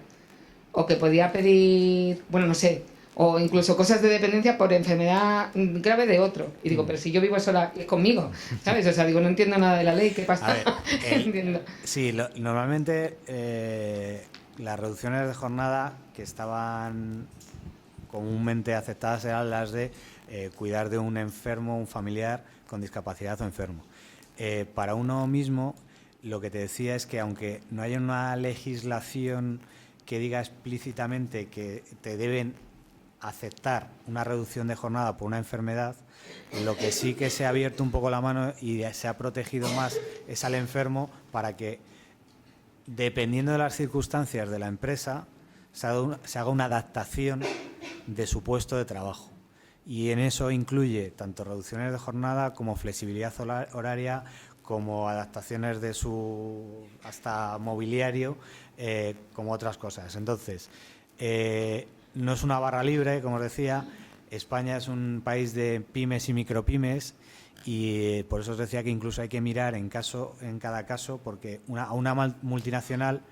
S4: o que podía pedir, bueno, no sé, o incluso cosas de dependencia por enfermedad grave de otro. Y digo, pero si yo vivo sola, es conmigo, ¿sabes? O sea, digo, no entiendo nada de la ley, ¿qué pasa?
S5: A ver,
S4: Entiendo.
S5: sí, normalmente las reducciones de jornada que estaban comúnmente aceptadas eran las de cuidar de un enfermo, un familiar con discapacidad o enfermo. Para uno mismo, lo que te decía es que aunque no haya una legislación que diga explícitamente que te deben aceptar una reducción de jornada por una enfermedad, lo que sí que se ha abierto un poco la mano y se ha protegido más es al enfermo para que, dependiendo de las circunstancias de la empresa, se haga una adaptación de su puesto de trabajo. Y en eso incluye tanto reducciones de jornada como flexibilidad horaria, como adaptaciones de su hasta mobiliario, como otras cosas. Entonces, no es una barra libre, como os decía. España es un país de pymes y micropymes y por eso os decía que incluso hay que mirar en cada caso, porque a una multinacional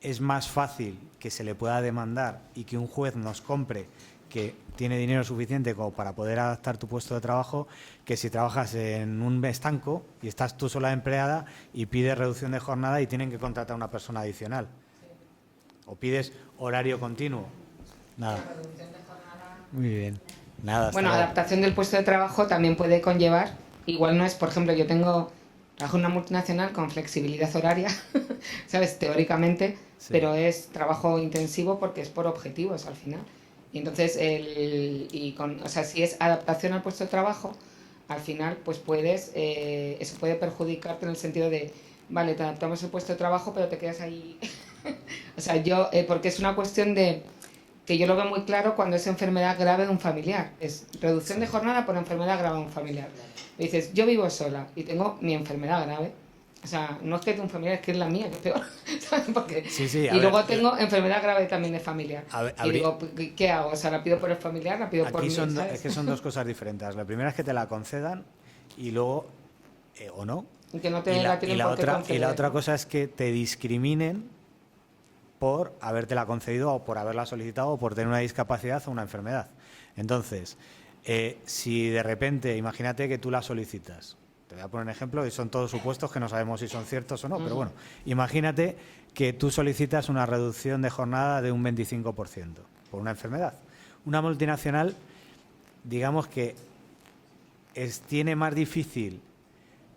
S5: es más fácil que se le pueda demandar y que un juez nos compre que tiene dinero suficiente como para poder adaptar tu puesto de trabajo, que si trabajas en un estanco y estás tú sola empleada y pides reducción de jornada y tienen que contratar a una persona adicional. O pides horario continuo. Nada. Muy bien. Nada.
S4: Bueno, adaptación del puesto de trabajo también puede conllevar, igual no es, por ejemplo, yo trabajo en una multinacional con flexibilidad horaria, ¿sabes? Teóricamente, sí. Pero es trabajo intensivo porque es por objetivos al final. Y entonces, si es adaptación al puesto de trabajo, al final, pues eso puede perjudicarte en el sentido de, vale, te adaptamos el puesto de trabajo, pero te quedas ahí. O sea, porque es una cuestión de que yo lo veo muy claro cuando es enfermedad grave de un familiar. Es reducción de jornada por enfermedad grave de un familiar. Me dices, yo vivo sola y tengo mi enfermedad grave. O sea, no es que tu familiar, es que es la mía, que es peor. ¿Sabes? Porque...
S5: Sí,
S4: luego tengo enfermedad grave también de familiar. Y digo, ¿qué hago? O sea, ¿la pido por el familiar? ¿La pido por mí?
S5: Es que son dos cosas diferentes. La primera es que te la concedan y luego, o no.
S4: Y que no te la tienen por qué conceder.
S5: Y la otra cosa es que te discriminen por habértela concedido o por haberla solicitado o por tener una discapacidad o una enfermedad. Entonces, si de repente, imagínate que tú la solicitas, te voy a poner un ejemplo y son todos supuestos que no sabemos si son ciertos o no, pero bueno, imagínate que tú solicitas una reducción de jornada de un 25% por una enfermedad. Una multinacional, digamos que tiene más difícil,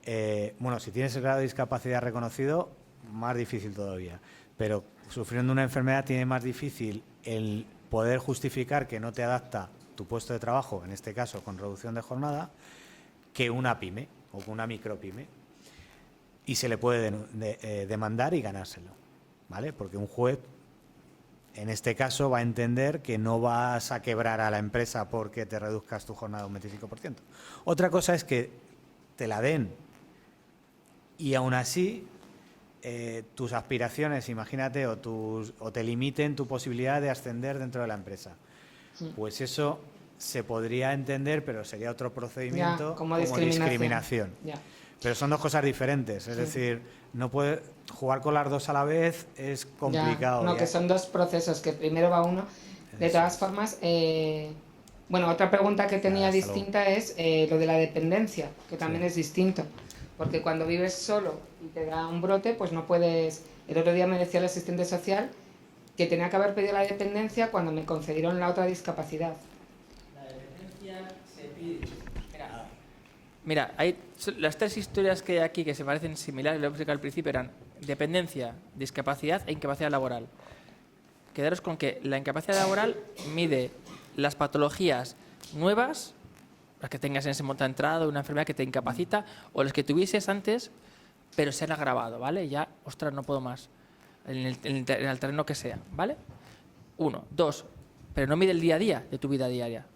S5: si tienes el grado de discapacidad reconocido, más difícil todavía, pero sufriendo una enfermedad tiene más difícil el poder justificar que no te adapta tu puesto de trabajo, en este caso con reducción de jornada, que una pyme o una micropyme. Y se le puede demandar y ganárselo, ¿vale? Porque un juez en este caso va a entender que no vas a quebrar a la empresa porque te reduzcas tu jornada un 25%. Otra cosa es que te la den y aún así tus aspiraciones, imagínate, o te limiten tu posibilidad de ascender dentro de la empresa. Pues eso se podría entender, pero sería otro procedimiento
S4: como
S5: discriminación.
S4: Ya.
S5: Pero son dos cosas diferentes, es decir, no puede jugar con las dos a la vez, es complicado.
S4: Ya, no, que son dos procesos, que primero va uno. De todas formas, bueno, otra pregunta que tenía distinta es lo de la dependencia, que también es distinto. Porque cuando vives solo y te da un brote, pues no puedes... El otro día me decía el asistente social que tenía que haber pedido la dependencia cuando me concedieron la otra discapacidad.
S2: La dependencia se pide... Mira, hay las tres historias que hay aquí que se parecen similares, lo he explicado al principio, eran dependencia, discapacidad e incapacidad laboral. Quedaros con que la incapacidad laboral mide las patologías nuevas, las que tengas en ese momento de entrada, una enfermedad que te incapacita, o las que tuvieses antes, pero se han agravado, ¿vale? Ya, ostras, no puedo más, en el terreno que sea, ¿vale? 1. 2, pero no mide el día a día de tu vida diaria.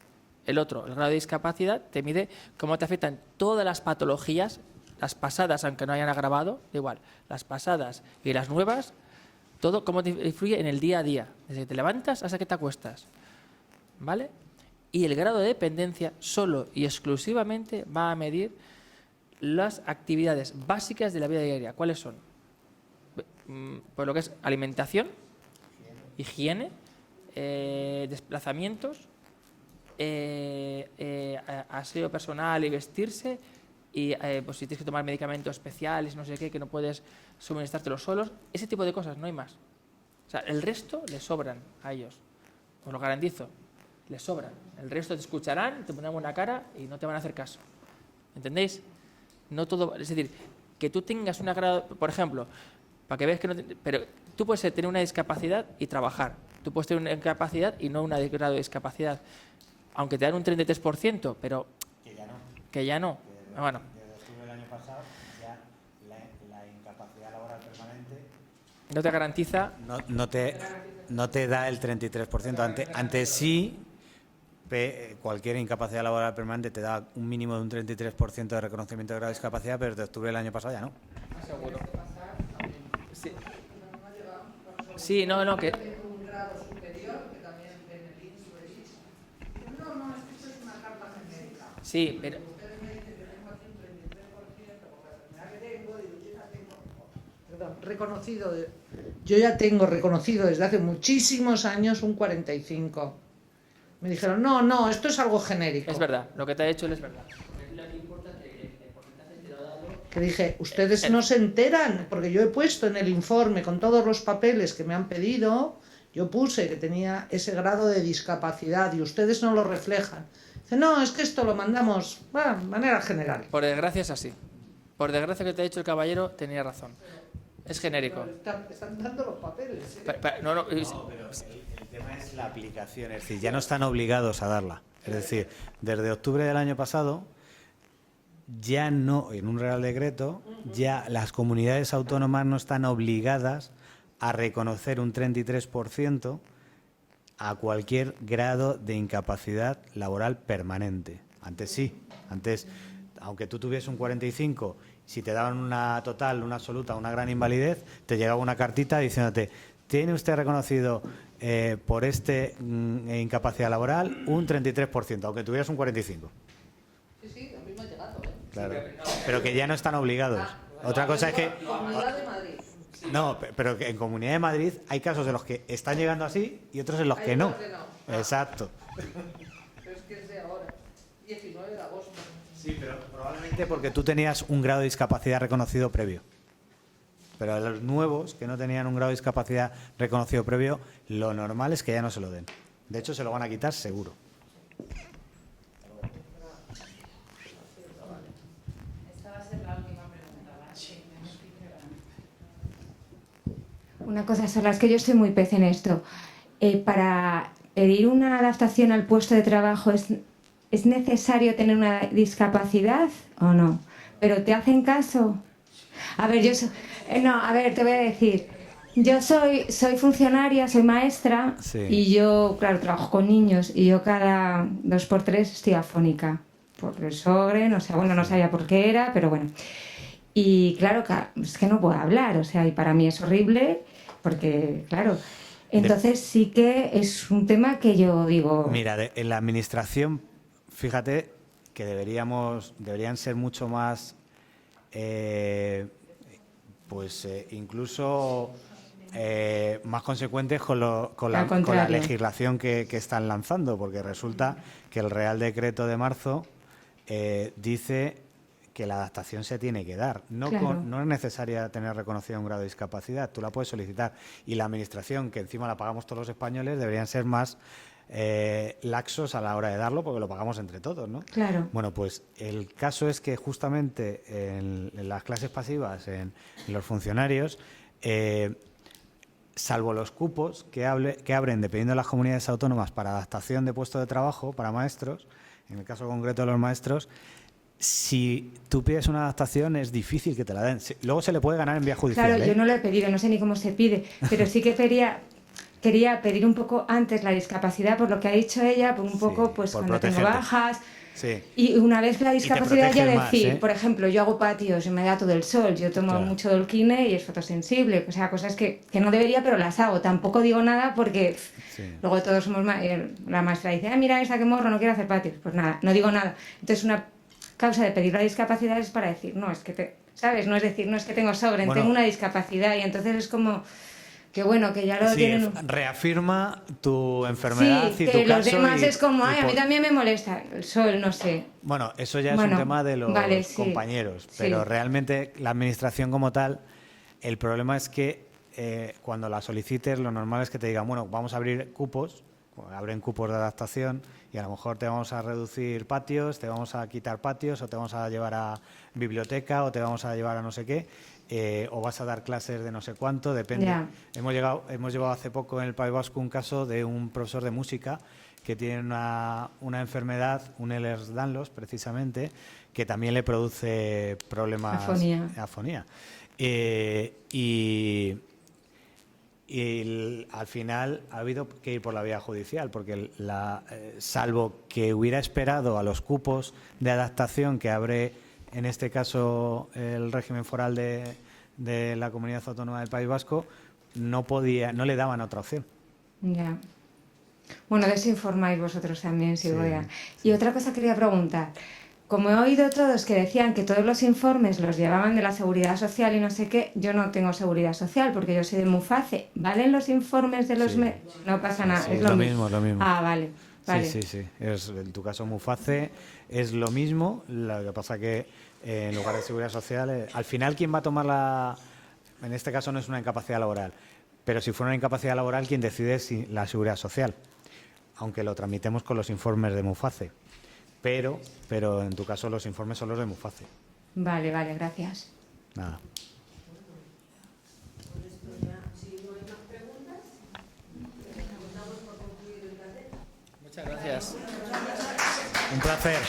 S2: El otro, el grado de discapacidad, te mide cómo te afectan todas las patologías, las pasadas, aunque no hayan agravado, da igual, las pasadas y las nuevas, todo cómo te influye en el día a día, desde que te levantas hasta que te acuestas, ¿vale? Y el grado de dependencia solo y exclusivamente va a medir las actividades básicas de la vida diaria. ¿Cuáles son? Pues lo que es alimentación, higiene, desplazamientos, aseo personal y vestirse, y pues si tienes que tomar medicamentos especiales, no sé qué, que no puedes suministrártelos solos, ese tipo de cosas, no hay más. O sea, el resto les sobran a ellos, os lo garantizo, les sobran. El resto te escucharán, te pondrán buena cara y no te van a hacer caso. ¿Entendéis? No todo, es decir, que tú tengas una grado, por ejemplo, para que veas que no, pero tú puedes tener una discapacidad y trabajar. Tú puedes tener una incapacidad y no un grado de discapacidad. Aunque te dan un 33%, pero que ya no. Bueno.
S5: Desde octubre del año pasado ya la incapacidad laboral permanente
S2: No te garantiza.
S5: No te da el 33%. Antes sí, cualquier incapacidad laboral permanente te da un mínimo de un 33% de reconocimiento de grado de discapacidad, pero desde octubre del año pasado ya no.
S2: Seguro. Sí, sí, no, que... Sí, pero...
S8: Perdón, yo ya tengo reconocido desde hace muchísimos años un 45. Me dijeron, no, esto es algo genérico.
S2: Es verdad, lo que te ha hecho él es verdad.
S8: Que dije, ustedes no se enteran, porque yo he puesto en el informe con todos los papeles que me han pedido, yo puse que tenía ese grado de discapacidad y ustedes no lo reflejan. Dice, no, es que esto lo mandamos de manera general.
S2: Por desgracia es así. Por desgracia que te ha dicho el caballero, tenía razón. Es genérico.
S8: Están dando los papeles.
S2: No,
S5: pero el tema es la aplicación, es decir, ya no están obligados a darla. Es decir, desde octubre del año pasado, ya no, en un Real Decreto, ya las comunidades autónomas no están obligadas a reconocer un 33% a cualquier grado de incapacidad laboral permanente. Antes sí, antes, aunque tú tuvieses un 45, si te daban una total, una absoluta, una gran invalidez, te llegaba una cartita diciéndote, tiene usted reconocido por incapacidad laboral un 33%, aunque tuvieras un 45%.
S8: Sí, a mí me ha llegado.
S5: Claro, pero que ya no están obligados. Otra cosa es que...
S8: Comunidad de Madrid.
S5: No, pero que en Comunidad de Madrid hay casos en los que están llegando así y otros en los que no. Exacto.
S8: Pero es que es de ahora, 19 de agosto.
S5: Sí, pero probablemente porque tú tenías un grado de discapacidad reconocido previo. Pero a los nuevos que no tenían un grado de discapacidad reconocido previo, lo normal es que ya no se lo den. De hecho, se lo van a quitar seguro.
S9: Esta va a ser la última pregunta, ¿vale? Una cosa sola, es que yo estoy muy pez en esto. Para pedir una adaptación al puesto de trabajo, ¿es necesario tener una discapacidad o no? ¿Pero te hacen caso? A ver, te voy a decir. Yo soy funcionaria, soy maestra
S5: Sí.
S9: y yo, claro, trabajo con niños y yo cada 2x3 estoy afónica. Por el Sjögren, o sea, bueno, no sabía por qué era, pero bueno. Y claro, es que no puedo hablar, o sea, y para mí es horrible porque, claro, entonces sí que es un tema que yo digo...
S5: Mira, en la administración, fíjate que deberían ser mucho más, incluso más consecuentes con la legislación que están lanzando, porque resulta que el Real Decreto de marzo dice que la adaptación se tiene que dar. No es necesaria tener reconocido un grado de discapacidad, tú la puedes solicitar. Y la administración, que encima la pagamos todos los españoles, deberían ser más laxos a la hora de darlo, porque lo pagamos entre todos, ¿no?
S9: Claro.
S5: Bueno, pues el caso es que justamente en las clases pasivas, en los funcionarios, salvo los cupos que abren, dependiendo de las comunidades autónomas, para adaptación de puesto de trabajo para maestros, en el caso concreto de los maestros, si tú pides una adaptación es difícil que te la den. Luego se le puede ganar en vía judicial.
S9: Claro, yo no lo he pedido, no sé ni cómo se pide, pero sí que quería pedir un poco antes la discapacidad, por lo que ha dicho ella, por un poco, pues cuando tengo bajas.
S5: Sí.
S9: Y una vez la discapacidad ya decir,
S5: más,
S9: por ejemplo, yo hago patios en medio del sol, yo tomo mucho Dolquine y es fotosensible, o sea, cosas que no debería, pero las hago. Tampoco digo nada porque luego todos somos... la maestra dice, mira esa que morro, no quiere hacer patios. Pues nada, no digo nada. Entonces una causa de pedir la discapacidad es para decir, no, es que ¿sabes? No es decir, no es que tengo Sjögren, tengo una discapacidad, y entonces es como... Que bueno, que ya lo tienen...
S5: reafirma tu enfermedad y tu caso.
S9: Sí, que los demás es como, a mí también me molesta el sol, no sé.
S5: Bueno, eso ya es un tema de los compañeros, pero realmente la administración como tal, el problema es que cuando la solicites, lo normal es que te digan, bueno, vamos a abrir cupos, abren cupos de adaptación y a lo mejor te vamos a reducir patios, te vamos a quitar patios, o te vamos a llevar a biblioteca, o te vamos a llevar a no sé qué. O vas a dar clases de no sé cuánto, depende.
S9: Yeah.
S5: Hemos llevado hace poco en el País Vasco un caso de un profesor de música que tiene una enfermedad, un Ehlers-Danlos precisamente, que también le produce problemas... Afonía. Y al final ha habido que ir por la vía judicial, porque salvo que hubiera esperado a los cupos de adaptación que abre... En este caso, el régimen foral de la Comunidad Autónoma del País Vasco no le daban otra opción.
S9: Ya. Bueno, de eso informáis vosotros también, si voy a... Y otra cosa quería preguntar. Como he oído todos que decían que todos los informes los llevaban de la Seguridad Social y no sé qué, yo no tengo Seguridad Social porque yo soy de Muface. ¿Valen los informes de los... No pasa nada, es lo mismo.
S5: Lo mismo.
S9: Ah, vale.
S5: Sí. En tu caso, Muface es lo mismo. Lo que pasa que en lugar de Seguridad Social, al final, ¿quién va a tomar en este caso no es una incapacidad laboral, pero si fuera una incapacidad laboral, quien decide es la Seguridad Social, aunque lo tramitemos con los informes de Muface. Pero en tu caso los informes son los de Muface.
S9: Vale, gracias.
S5: Nada.
S2: Muchas gracias.
S5: Un placer.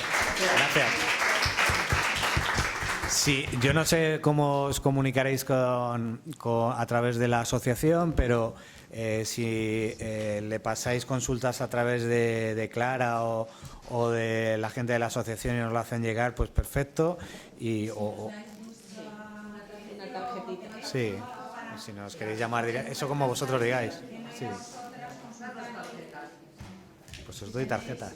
S5: Gracias. Sí, yo no sé cómo os comunicaréis a través de la asociación, pero si le pasáis consultas a través de Clara o de la gente de la asociación y nos lo hacen llegar, pues perfecto. Sí, si nos queréis llamar, eso como vosotros digáis. Sí. Pues os doy tarjeta.